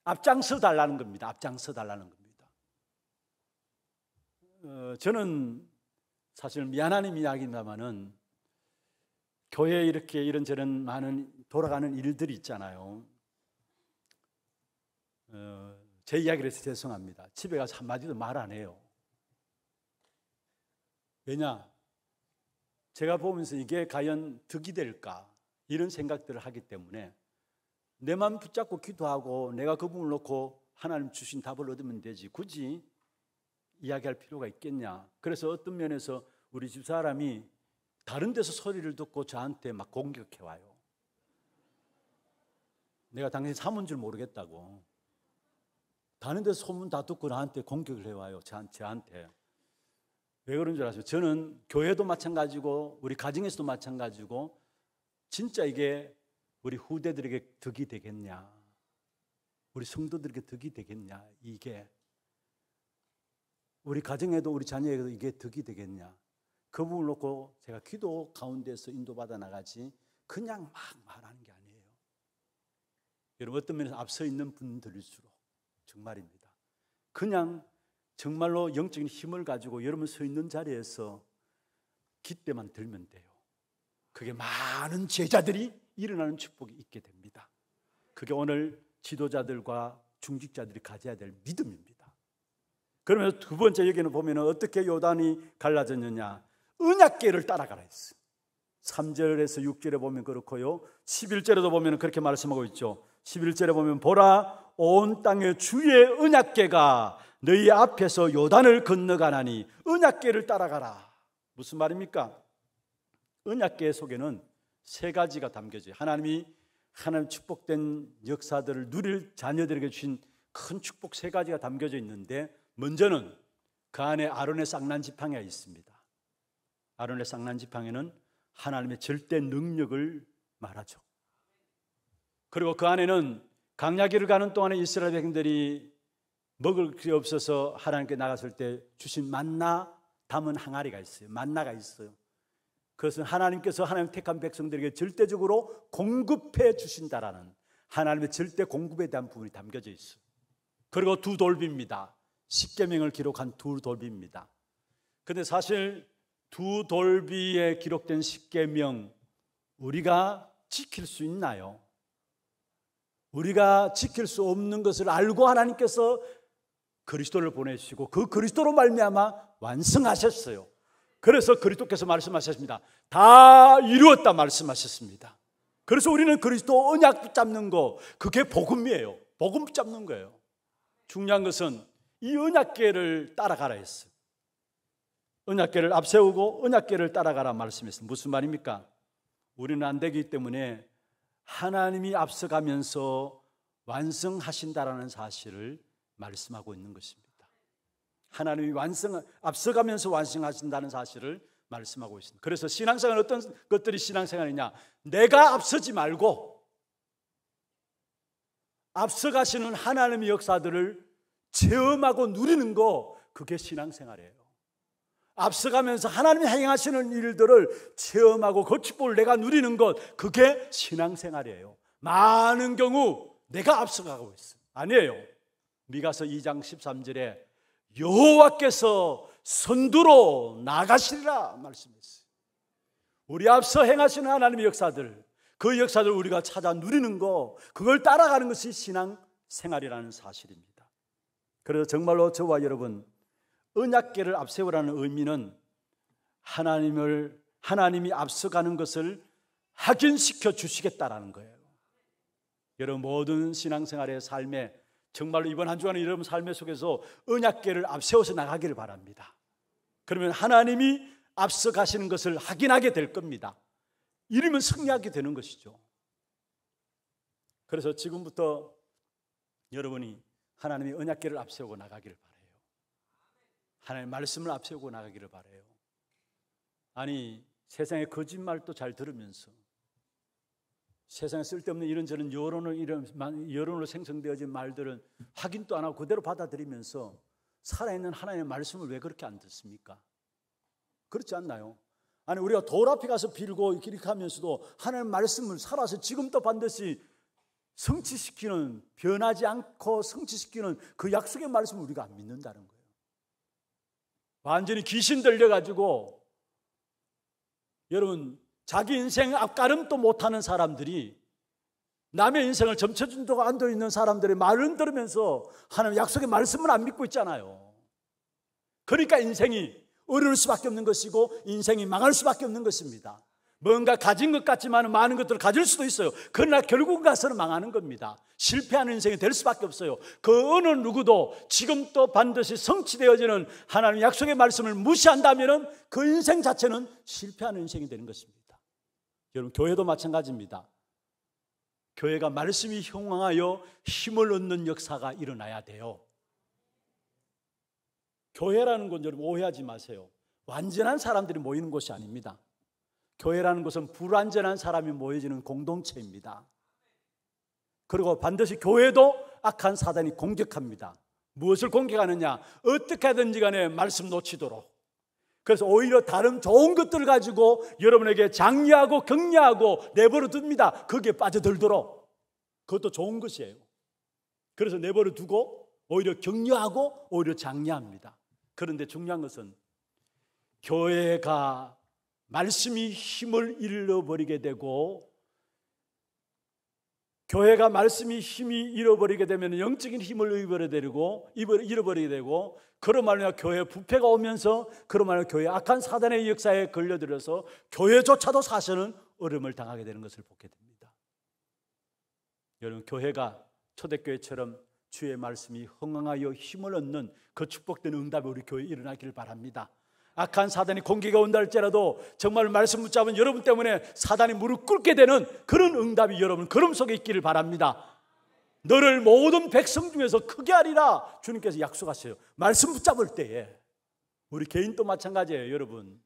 [SPEAKER 1] 앞장서 달라는 겁니다. 앞장서 달라는 겁니다. 저는 사실 미안한 이야기입니다만은 교회에 이렇게 이런저런 많은 돌아가는 일들이 있잖아요. 제 이야기를 해서 죄송합니다. 집에 가서 한마디도 말 안 해요. 왜냐? 제가 보면서 이게 과연 득이 될까? 이런 생각들을 하기 때문에 내 맘 붙잡고 기도하고 내가 그 부분을 놓고 하나님 주신 답을 얻으면 되지 굳이 이야기할 필요가 있겠냐? 그래서 어떤 면에서 우리 집사람이 다른 데서 소리를 듣고 저한테 막 공격해 와요. 내가 당신 사문 줄 모르겠다고. 다른 데서 소문 다 듣고 나한테 공격을 해와요. 저한테. 왜 그런 줄 아세요? 저는 교회도 마찬가지고 우리 가정에서도 마찬가지고 진짜 이게 우리 후대들에게 득이 되겠냐, 우리 성도들에게 득이 되겠냐, 이게 우리 가정에도 우리 자녀에게도 이게 득이 되겠냐, 그 부분을 놓고 제가 기도 가운데서 인도받아 나가지 그냥 막 말하는 게 아니에요. 여러분 어떤 면에서 앞서 있는 분들일수록 정말입니다. 그냥 정말로 영적인 힘을 가지고 여러분 서 있는 자리에서 깃대만 들면 돼요. 그게 많은 제자들이 일어나는 축복이 있게 됩니다. 그게 오늘 지도자들과 중직자들이 가져야 될 믿음입니다. 그러면서 두 번째 여기는 보면 어떻게 요단이 갈라졌느냐, 언약궤를 따라가라 했어요. 3절에서 6절에 보면 그렇고요, 11절에도 보면 그렇게 말씀하고 있죠. 11절에 보면 보라, 온 땅의 주의 언약궤가 너희 앞에서 요단을 건너가나니 언약궤를 따라가라. 무슨 말입니까? 언약궤 속에는 세 가지가 담겨져요. 하나님 축복된 역사들을 누릴 자녀들에게 주신 큰 축복 세 가지가 담겨져 있는데, 먼저는 그 안에 아론의 쌍난 지팡이가 있습니다. 아론의 쌍난 지팡이는 하나님의 절대 능력을 말하죠. 그리고 그 안에는 광야길을 가는 동안에 이스라엘 백성들이 먹을 게 없어서 하나님께 나갔을 때 주신 만나 담은 항아리가 있어요. 만나가 있어요. 그것은 하나님께서 하나님 택한 백성들에게 절대적으로 공급해 주신다라는 하나님의 절대 공급에 대한 부분이 담겨져 있어요. 그리고 두 돌비입니다. 십계명을 기록한 두 돌비입니다. 그런데 사실 두 돌비에 기록된 십계명 우리가 지킬 수 있나요? 우리가 지킬 수 없는 것을 알고 하나님께서 그리스도를 보내주시고 그 그리스도로 말미암아 완성하셨어요. 그래서 그리스도께서 말씀하셨습니다. 다 이루었다 말씀하셨습니다. 그래서 우리는 그리스도 언약 붙잡는 거, 그게 복음이에요. 복음 붙잡는 거예요. 중요한 것은 이 언약궤를 따라가라 했어요. 언약궤를 앞세우고 언약궤를 따라가라 말씀했어요. 무슨 말입니까? 우리는 안 되기 때문에 하나님이 앞서가면서 완성하신다라는 사실을 말씀하고 있는 것입니다. 하나님이 앞서가면서 완성하신다는 사실을 말씀하고 있습니다. 그래서 신앙생활은 어떤 것들이 신앙생활이냐? 내가 앞서지 말고 앞서가시는 하나님의 역사들을 체험하고 누리는 거, 그게 신앙생활이에요. 앞서가면서 하나님이 행하시는 일들을 체험하고 그 축복을 내가 누리는 것, 그게 신앙생활이에요. 많은 경우 내가 앞서가고 있어요. 아니에요. 미가서 2장 13절에 여호와께서 선두로 나가시리라 말씀했어요. 우리 앞서 행하시는 하나님의 역사들, 그 역사들 우리가 찾아 누리는 거, 그걸 따라가는 것이 신앙생활이라는 사실입니다. 그래서 정말로 저와 여러분, 언약궤를 앞세우라는 의미는 하나님이 앞서가는 것을 확인시켜 주시겠다라는 거예요. 여러분 모든 신앙생활의 삶에 정말로 이번 한 주간은 여러분 삶의 속에서 언약궤를 앞세워서 나가기를 바랍니다. 그러면 하나님이 앞서가시는 것을 확인하게 될 겁니다. 이러면 승리하게 되는 것이죠. 그래서 지금부터 여러분이 하나님의 언약궤를 앞세우고 나가기를 바라요. 하나님의 말씀을 앞세우고 나가기를 바라요. 아니, 세상의 거짓말도 잘 들으면서 세상에 쓸데없는 이런저런 여론으로 생성되어진 말들은 확인도 안 하고 그대로 받아들이면서 살아있는 하나님의 말씀을 왜 그렇게 안 듣습니까? 그렇지 않나요? 아니, 우리가 돌 앞에 가서 빌고 이렇게 하면서도 하나님의 말씀을 살아서 지금도 반드시 성취시키는, 변하지 않고 성취시키는 그 약속의 말씀을 우리가 안 믿는다는 거예요. 완전히 귀신 들려가지고 여러분 자기 인생 앞가름도 못하는 사람들이 남의 인생을 점쳐준다고 앉아있는 사람들의 말을 들으면서 하나님 약속의 말씀을 안 믿고 있잖아요. 그러니까 인생이 어려울 수밖에 없는 것이고 인생이 망할 수밖에 없는 것입니다. 뭔가 가진 것 같지만 많은 것들을 가질 수도 있어요. 그러나 결국 가서는 망하는 겁니다. 실패하는 인생이 될 수밖에 없어요. 그 어느 누구도 지금 또 반드시 성취되어지는 하나님의 약속의 말씀을 무시한다면 그 인생 자체는 실패하는 인생이 되는 것입니다. 여러분 교회도 마찬가지입니다. 교회가 말씀이 형황하여 힘을 얻는 역사가 일어나야 돼요. 교회라는 건 여러분 오해하지 마세요. 완전한 사람들이 모이는 곳이 아닙니다. 교회라는 것은 불완전한 사람이 모여지는 공동체입니다. 그리고 반드시 교회도 악한 사단이 공격합니다. 무엇을 공격하느냐? 어떻게 하든지 간에 말씀 놓치도록. 그래서 오히려 다른 좋은 것들을 가지고 여러분에게 장려하고 격려하고 내버려 둡니다. 거기에 빠져들도록. 그것도 좋은 것이에요. 그래서 내버려 두고 오히려 격려하고 오히려 장려합니다. 그런데 중요한 것은 교회가 말씀이 힘을 잃어버리게 되고, 교회가 말씀이 힘이 잃어버리게 되면 영적인 힘을 잃어버리게 되고, 그런 말로 교회 부패가 오면서 그런 말로 교회 악한 사단의 역사에 걸려들어서 교회조차도 사실은 어려움을 당하게 되는 것을 보게 됩니다. 여러분 교회가 초대교회처럼 주의 말씀이 흥황하여 힘을 얻는 그 축복된 응답이 우리 교회에 일어나기를 바랍니다. 악한 사단이 공격이 온다 할지라도 정말 말씀 붙잡은 여러분 때문에 사단이 무릎 꿇게 되는 그런 응답이 여러분 걸음 속에 있기를 바랍니다. 너를 모든 백성 중에서 크게 하리라 주님께서 약속하세요. 말씀 붙잡을 때에. 우리 개인도 마찬가지예요. 여러분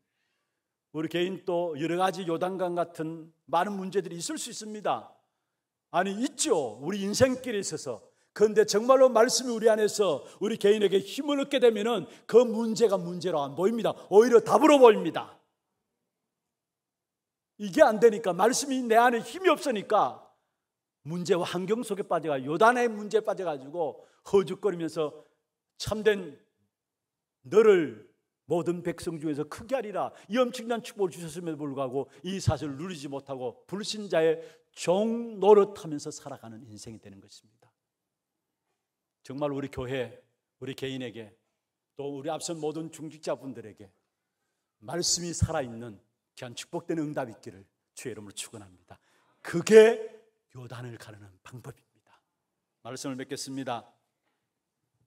[SPEAKER 1] 우리 개인도 여러 가지 요단강 같은 많은 문제들이 있을 수 있습니다. 아니 있죠. 우리 인생길에 있어서. 그런데 정말로 말씀이 우리 안에서 우리 개인에게 힘을 얻게 되면 그 문제가 문제로 안 보입니다. 오히려 답으로 보입니다. 이게 안 되니까, 말씀이 내 안에 힘이 없으니까 문제와 환경 속에 빠져가 요단의 문제에 빠져가지고 허죽거리면서 참된 너를 모든 백성 중에서 크게 하리라 이 엄청난 축복을 주셨음에도 불구하고 이 사실을 누리지 못하고 불신자의 종 노릇하면서 살아가는 인생이 되는 것입니다. 정말 우리 교회, 우리 개인에게 또 우리 앞선 모든 중직자분들에게 말씀이 살아있는 귀한 축복된 응답이 있기를 주의 이름으로 축원합니다. 그게 요단을 가르는 방법입니다. 말씀을 맺겠습니다.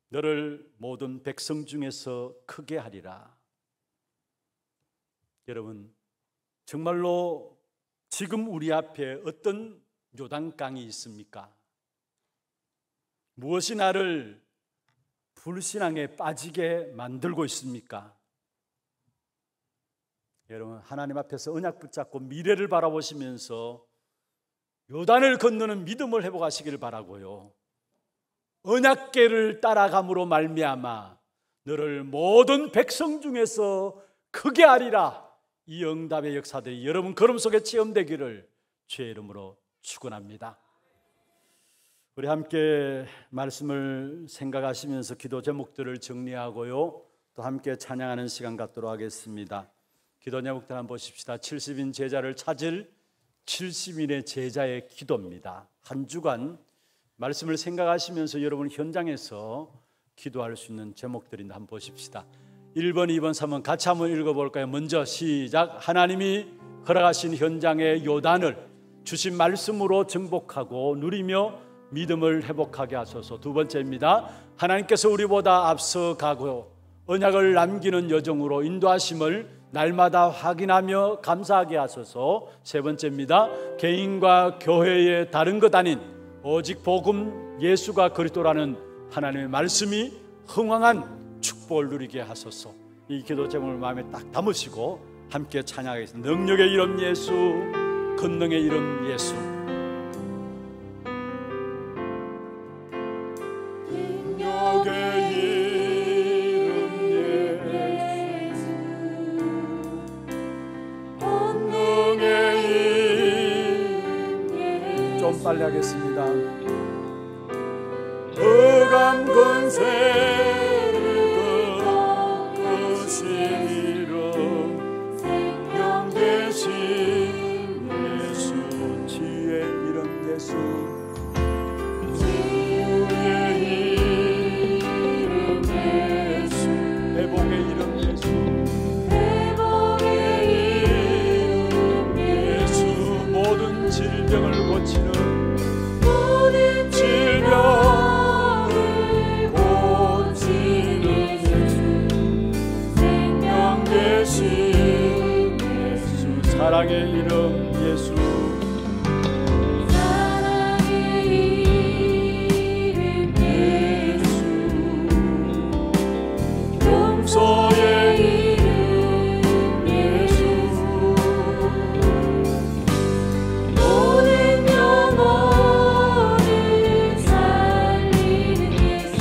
[SPEAKER 1] 너를 모든 백성 중에서 크게 하리라. 여러분 정말로 지금 우리 앞에 어떤 요단강이 있습니까? 무엇이 나를 불신앙에 빠지게 만들고 있습니까? 여러분 하나님 앞에서 언약 붙잡고 미래를 바라보시면서 요단을 건너는 믿음을 회복하시기를 바라고요. 언약궤를 따라감으로 말미암아 너를 모든 백성 중에서 크게 하리라. 이 응답의 역사들이 여러분 걸음 속에 체험되기를 주의 이름으로 축원합니다. 우리 함께 말씀을 생각하시면서 기도 제목들을 정리하고요, 또 함께 찬양하는 시간 갖도록 하겠습니다. 기도 제목들 한번 보십시다. 70인 제자를 찾을 70인의 제자의 기도입니다. 한 주간 말씀을 생각하시면서 여러분 현장에서 기도할 수 있는 제목들인데 한번 보십시다. 1번, 2번, 3번 같이 한번 읽어볼까요? 먼저 시작. 하나님이 허락하신 현장의 요단을 주신 말씀으로 정복하고 누리며 믿음을 회복하게 하소서. 두 번째입니다. 하나님께서 우리보다 앞서가고 언약을 남기는 여정으로 인도하심을 날마다 확인하며 감사하게 하소서. 세 번째입니다. 개인과 교회의 다른 것 아닌 오직 복음 예수가 그리스도라는 하나님의 말씀이 흥왕한 축복을 누리게 하소서. 이 기도 제목을 마음에 딱 담으시고 함께 찬양하겠습니다. 능력의 이름 예수, 권능의 이름 예수. 능력의 이름 예수, 권능의 이름 예수. 좀 빨리 하겠습니다. 흑암 권세를 꺾으신 이름, 생명 되신 예수, 지혜의 이름 예수, 지혜의 이름 예수, 회복의 이름 예수, 회복의 이름 예수, 모든 질병을 고치는 모든 질병 예수, 사랑의 이름 예수, 사랑의 이름 예수, 용서의 이름 예수, 모든 영혼을 살리는 예수,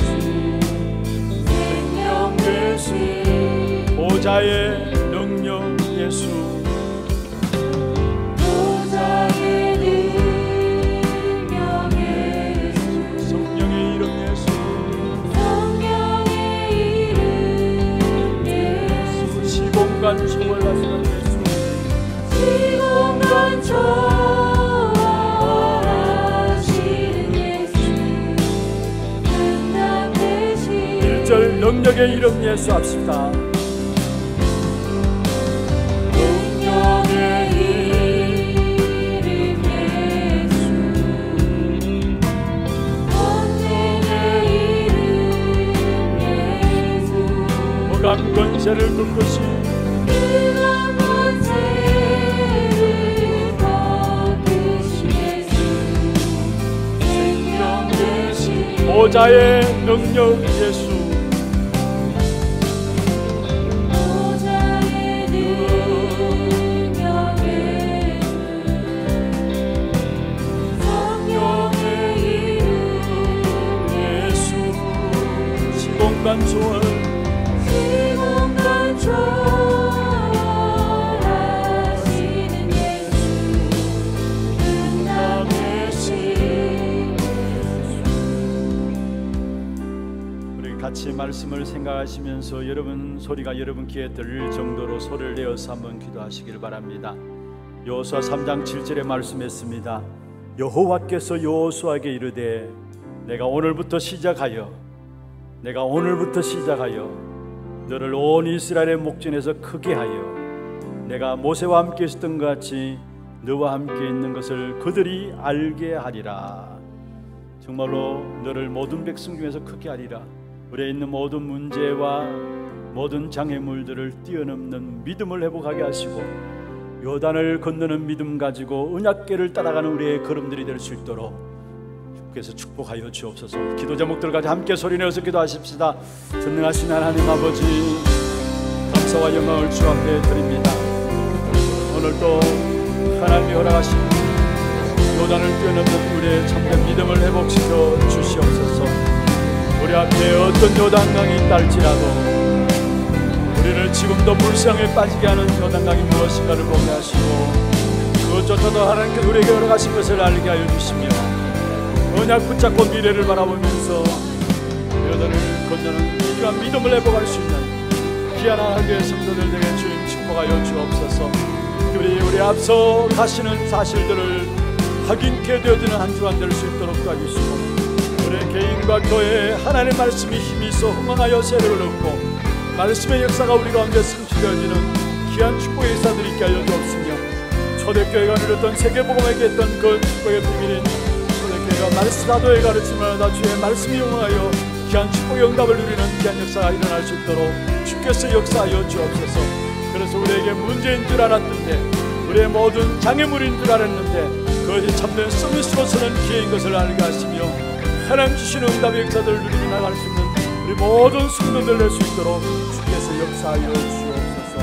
[SPEAKER 1] 생명 되신 보좌의 능력 예수, 보좌의 능력 예수, 성령의 이름 예수, 성령의 이름 예수, 시공간 초월하시는 예수, 시공간 초월하시는 예수, 능력 되신 1절 능력의 이름 예수 합시다. 흑암 권세를 꺾으신 생명 되신 보좌의 능력 예수, 보좌의 능력 예수, 성령의 이름 예수, 시공간 초월 초월하시는 예수, 능력 되신 예수. 우리 같이 말씀을 생각하시면서 여러분 소리가 여러분 귀에 들릴 정도로 소리를 내어서 한번 기도하시길 바랍니다. 여호수아 3장 7절에 말씀했습니다. 여호와께서 여호수아에게 이르되 내가 오늘부터 시작하여 너를 온 이스라엘의 목전에서 크게 하여 내가 모세와 함께 있었던 것 같이 너와 함께 있는 것을 그들이 알게 하리라. 정말로 너를 모든 백성 중에서 크게 하리라. 우리에 있는 모든 문제와 모든 장애물들을 뛰어넘는 믿음을 회복하게 하시고 요단을 건너는 믿음 가지고 언약궤를 따라가는 우리의 걸음들이 될 수 있도록 주께서 축복하여 주옵소서. 기도 제목들까지 함께 소리내어서 기도하십시다. 전능하신 하나님 아버지, 감사와 영광을 주 앞에 드립니다. 오늘도 하나님이 허락하신 요단을 뛰어넘는 우리의 참된 믿음을 회복시켜 주시옵소서. 우리 앞에 어떤 요단강이 있다 할지라도 우리를 지금도 물상에 빠지게 하는 요단강이 무엇인가를 보게 하시고 그것조차도 하나님께서 우리에게 허락하신 것을 알게 하여 주시며 언약 붙잡고 미래를 바라보면서 여전을 건너는 귀한 믿음을 회복할 수 있는 귀한 하나님의 성도들 되게 주님 축복하여 주옵소서. 우리 앞서 가시는 사실들을 확인케 되어지는 한 주간 될 수 있도록 도와주시고 우리 개인과 교회에 하나님의 말씀이 힘이 있어 흥망하여 세력을 얻고 말씀의 역사가 우리 가운데 성취되어지는 귀한 축복의 역사들이 있게 하여 주옵시며 초대교회가 누렸던 세계복음에게 했던 그 축복의 비밀인 초대교회가 말씀 사도의 가르침을 받아 주의 말씀이 용하여 귀한 축복의 응답을 누리는 귀한 역사가 일어날 수 있도록 주께서 역사하여 주옵소서. 그래서 우리에게 문제인 줄 알았는데 우리의 모든 장애물인 줄 알았는데 그것이 참된 서비스로서는 기회인 것을 알게 하시며 하나님 주시는 응답의 역사들을 누리며 나갈 수 있는 우리 모든 성도들 될 수 있도록 주께서 역사하여 주옵소서.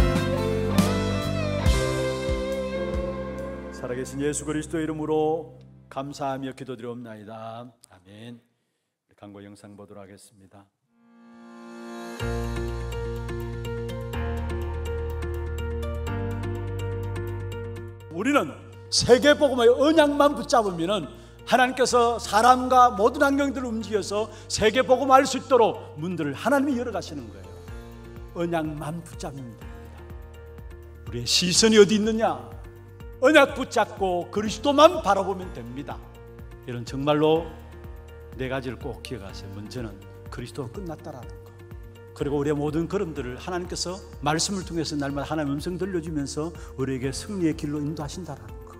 [SPEAKER 1] 살아계신 예수 그리스도의 이름으로 감사하며 기도드리옵나이다. 아멘. 광고 영상 보도록 하겠습니다. 우리는 세계복음의 언약만 붙잡으면 하나님께서 사람과 모든 환경들을 움직여서 세계복음을 알 수 있도록 문들을 하나님이 열어가시는 거예요. 언약만 붙잡으면 됩니다. 우리의 시선이 어디 있느냐? 언약 붙잡고 그리스도만 바라보면 됩니다. 이런 정말로 네 가지를 꼭 기억하세요. 먼저는 그리스도로 끝났다라는 거. 그리고 우리의 모든 걸음들을 하나님께서 말씀을 통해서 날마다 하나님의 음성 들려주면서 우리에게 승리의 길로 인도하신다라는 거.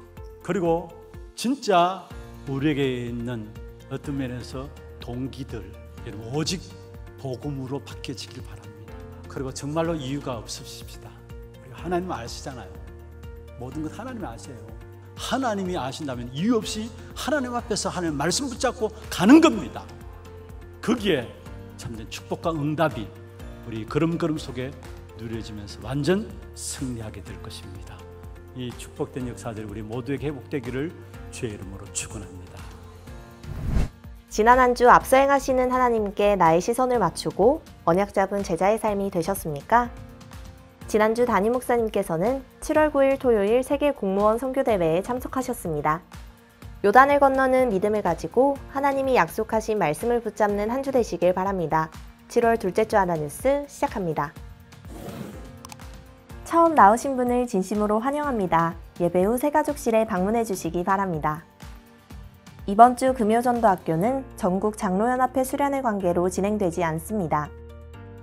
[SPEAKER 1] 그리고 진짜 우리에게 있는 어떤 면에서 동기들 오직 복음으로 바뀌어지길 바랍니다. 그리고 정말로 이유가 없으십시다. 하나님 아시잖아요. 모든 것 하나님이 아세요. 하나님이 아신다면 이유 없이 하나님 앞에서 하나님 말씀 붙잡고 가는 겁니다. 거기에 참된 축복과 응답이 우리 걸음걸음 속에 누려지면서 완전 승리하게 될 것입니다. 이 축복된 역사들이 우리 모두에게 회복되기를 주의 이름으로 축원합니다.
[SPEAKER 4] 지난 한 주 앞서 행하시는 하나님께 나의 시선을 맞추고 언약 잡은 제자의 삶이 되셨습니까? 지난주 담임 목사님께서는 7월 9일 토요일 세계 공무원 선교대회에 참석하셨습니다. 요단을 건너는 믿음을 가지고 하나님이 약속하신 말씀을 붙잡는 한 주 되시길 바랍니다. 7월 둘째 주 하나뉴스 시작합니다. 처음 나오신 분을 진심으로 환영합니다. 예배 후 새가족실에 방문해 주시기 바랍니다. 이번 주 금요전도학교는 전국 장로연합회 수련회 관계로 진행되지 않습니다.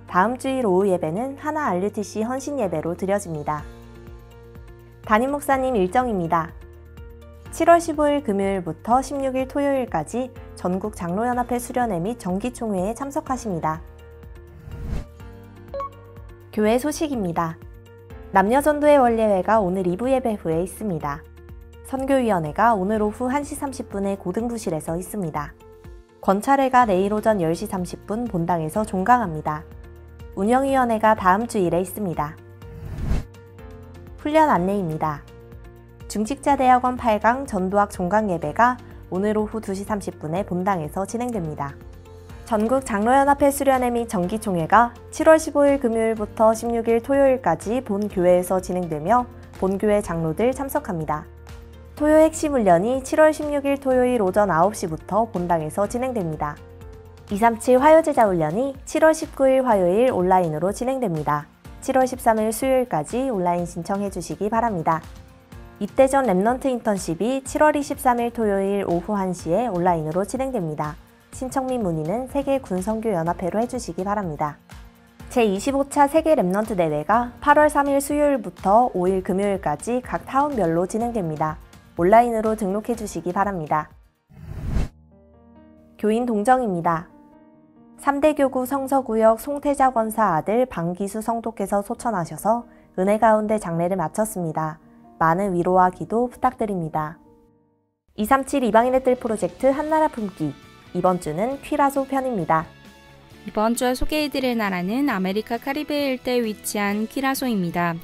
[SPEAKER 4] 다음 주일 오후 예배는 하나 RUTC 헌신 예배로 드려집니다. 담임 목사님 일정입니다. 7월 15일 금요일부터 16일 토요일까지 전국 장로연합회 수련회 및 정기총회에 참석하십니다. 교회 소식입니다. 남녀전도회 원례회가 오늘 2부 예배 후에 있습니다. 선교위원회가 오늘 오후 1시 30분에 고등부실에서 있습니다. 권찰회가 내일 오전 10시 30분 본당에서 종강합니다. 운영위원회가 다음 주일에 있습니다. 훈련 안내입니다. 중직자대학원 8강 전도학 종강 예배가 오늘 오후 2시 30분에 본당에서 진행됩니다. 전국 장로연합회 수련회 및 정기총회가 7월 15일 금요일부터 16일 토요일까지 본 교회에서 진행되며 본교회 장로들 참석합니다. 토요 핵심 훈련이 7월 16일 토요일 오전 9시부터 본당에서 진행됩니다. 237 화요제자 훈련이 7월 19일 화요일 온라인으로 진행됩니다. 7월 13일 수요일까지 온라인 신청해 주시기 바랍니다. 입대전 랩넌트 인턴십이 7월 23일 토요일 오후 1시에 온라인으로 진행됩니다. 신청 및 문의는 세계군선교연합회로 해주시기 바랍니다. 제25차 세계 랩넌트 대회가 8월 3일 수요일부터 5일 금요일까지 각 타운별로 진행됩니다. 온라인으로 등록해 주시기 바랍니다. 교인 동정입니다. 3대 교구 성서구역 송태자 권사 아들 방기수 성도께서 소천하셔서 은혜 가운데 장례를 마쳤습니다. 많은 위로와 기도 부탁드립니다. 237 이방인의 뜰 프로젝트 한나라 품기, 이번 주는 퀴라소 편입니다.
[SPEAKER 5] 이번 주에 소개해드릴 나라는 아메리카 카리브해 일대에 위치한 퀴라소입니다.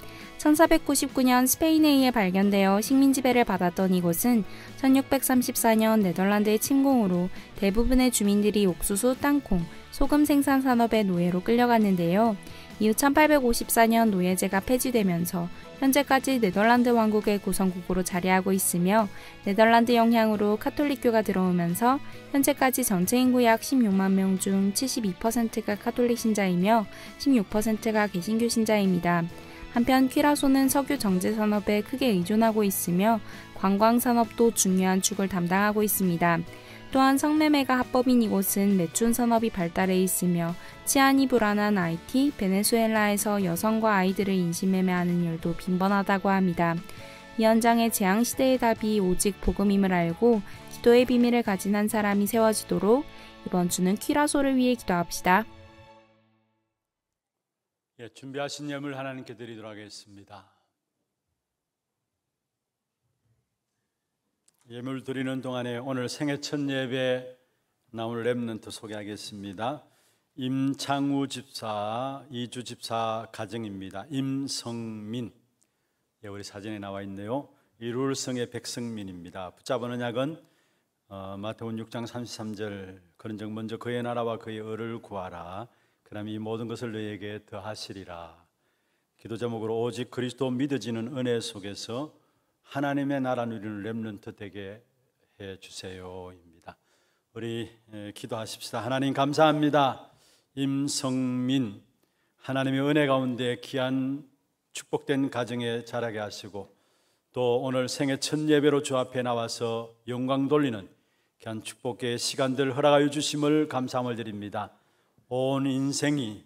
[SPEAKER 5] 1499년 스페인에 의해 발견되어 식민 지배를 받았던 이곳은 1634년 네덜란드의 침공으로 대부분의 주민들이 옥수수, 땅콩, 소금 생산 산업의 노예로 끌려갔는데요. 이후 1854년 노예제가 폐지되면서 현재까지 네덜란드 왕국의 구성국으로 자리하고 있으며 네덜란드 영향으로 카톨릭교가 들어오면서 현재까지 전체 인구 약 16만 명 중 72%가 카톨릭 신자이며 16%가 개신교 신자입니다. 한편 퀴라소는 석유 정제 산업에 크게 의존하고 있으며 관광 산업도 중요한 축을 담당하고 있습니다. 또한 성매매가 합법인 이곳은 매춘 산업이 발달해 있으며 치안이 불안한 하이티, 베네수엘라에서 여성과 아이들을 인신매매하는 일도 빈번하다고 합니다. 이 현장의 재앙시대의 답이 오직 복음임을 알고 기도의 비밀을 가진 한 사람이 세워지도록 이번 주는 퀴라소를 위해 기도합시다.
[SPEAKER 1] 준비하신 예물 하나님께 드리도록 하겠습니다. 예물 드리는 동안에 오늘 생애 첫 예배 나올 렘넌트 소개하겠습니다. 임창우 집사, 이주 집사 가정입니다. 임성민, 우리 사진에 나와 있네요. 이룰성의 백성민입니다. 붙잡은 언약은 마태복음 6장 33절 그런즉 먼저 그의 나라와 그의 의를 구하라. 그 다음에 이 모든 것을 너희에게 더하시리라. 기도 제목으로 오직 그리스도 믿어지는 은혜 속에서 하나님의 나라 누리는 렘넌트 되게 해주세요입니다. 우리 기도하십시다. 하나님 감사합니다. 임성민, 하나님의 은혜 가운데 귀한 축복된 가정에 자라게 하시고 또 오늘 생애 첫 예배로 주 앞에 나와서 영광 돌리는 귀한 축복의 시간들 허락하여 주심을 감사함을 드립니다. 온 인생이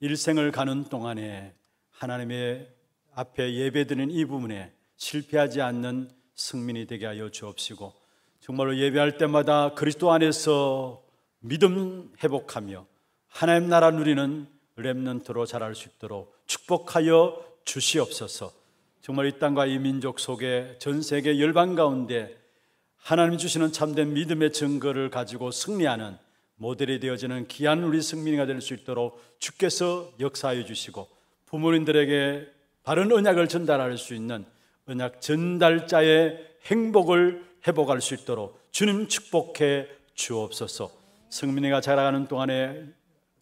[SPEAKER 1] 일생을 가는 동안에 하나님의 앞에 예배드리는 이 부분에 실패하지 않는 승민이 되게 하여 주옵시고 정말로 예배할 때마다 그리스도 안에서 믿음 회복하며 하나님 나라 누리는 렘넌트로 자랄 수 있도록 축복하여 주시옵소서. 정말 이 땅과 이 민족 속에 전 세계 열방 가운데 하나님 주시는 참된 믿음의 증거를 가지고 승리하는 모델이 되어지는 귀한 우리 승민이가 될 수 있도록 주께서 역사하여 주시고 부모님들에게 바른 언약을 전달할 수 있는 언약 전달자의 행복을 회복할 수 있도록 주님 축복해 주옵소서. 승민이가 자라가는 동안에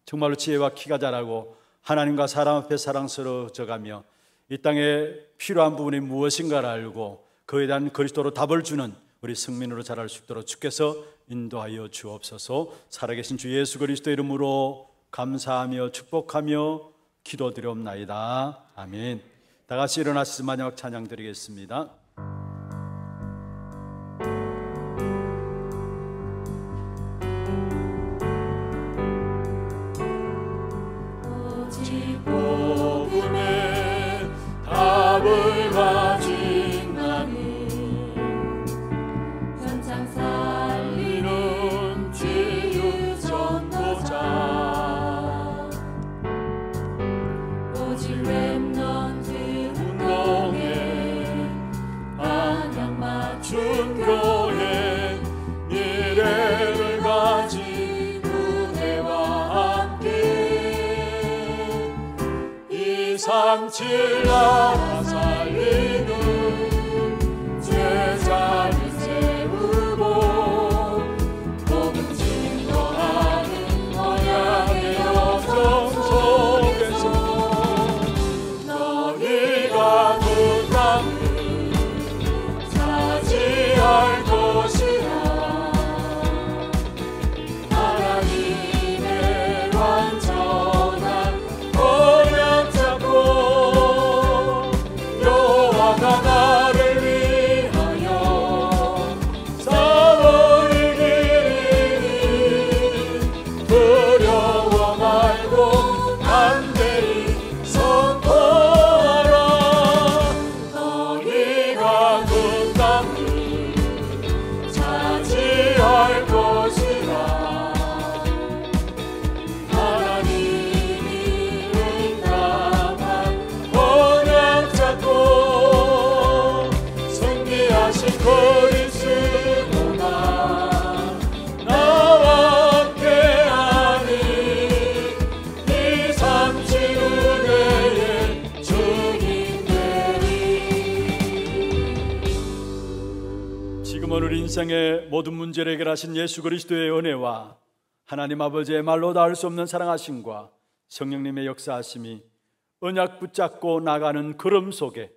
[SPEAKER 1] 정말로 지혜와 키가 자라고 하나님과 사람 앞에 사랑스러워져가며 이 땅에 필요한 부분이 무엇인가를 알고 그에 대한 그리스도로 답을 주는 우리 승민으로 자랄 수 있도록 주께서 인도하여 주옵소서. 살아계신 주 예수 그리스도 이름으로 감사하며 축복하며 기도드리옵나이다. 아멘. 다 같이 일어나서 마지막 찬양 드리겠습니다.
[SPEAKER 6] 오직 복음의 답을 가진 나는 현장 살리는 치유 전도자 오직 렘넌트 운동에 방향 맞춘 교회 미래를 가진 무대와 함께 237 나라 살리는 제자를 세우고 복음 증거하는 언약의 여정 속에서 너희가 그 땅을 차지할 것이라. 하나님의 완전한 언약 잡고
[SPEAKER 1] 지금은 우리 인생의 모든 문제를 해결하신 예수 그리스도의 은혜와 하나님 아버지의 말로 닿을 수 없는 사랑하심과 성령님의 역사하심이 언약 붙잡고 나가는 걸음 속에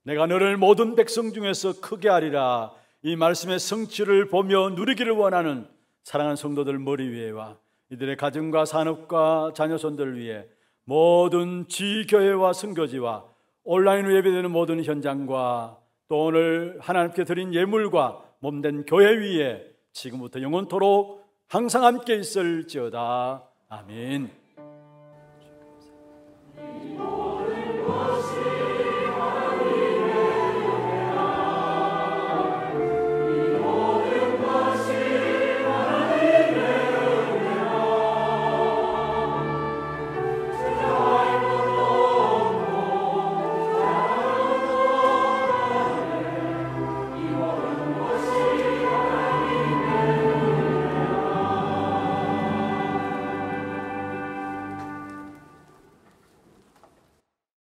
[SPEAKER 1] 내가 너를 모든 백성 중에서 크게 하리라, 이 말씀의 성취를 보며 누리기를 원하는 사랑하는 성도들 머리 위에와 이들의 가정과 산업과 자녀손들을 위해 모든 지교회와 선교지와 온라인으로 예배되는 모든 현장과 또 오늘 하나님께 드린 예물과 몸된 교회 위에 지금부터 영원토록 항상 함께 있을지어다. 아멘.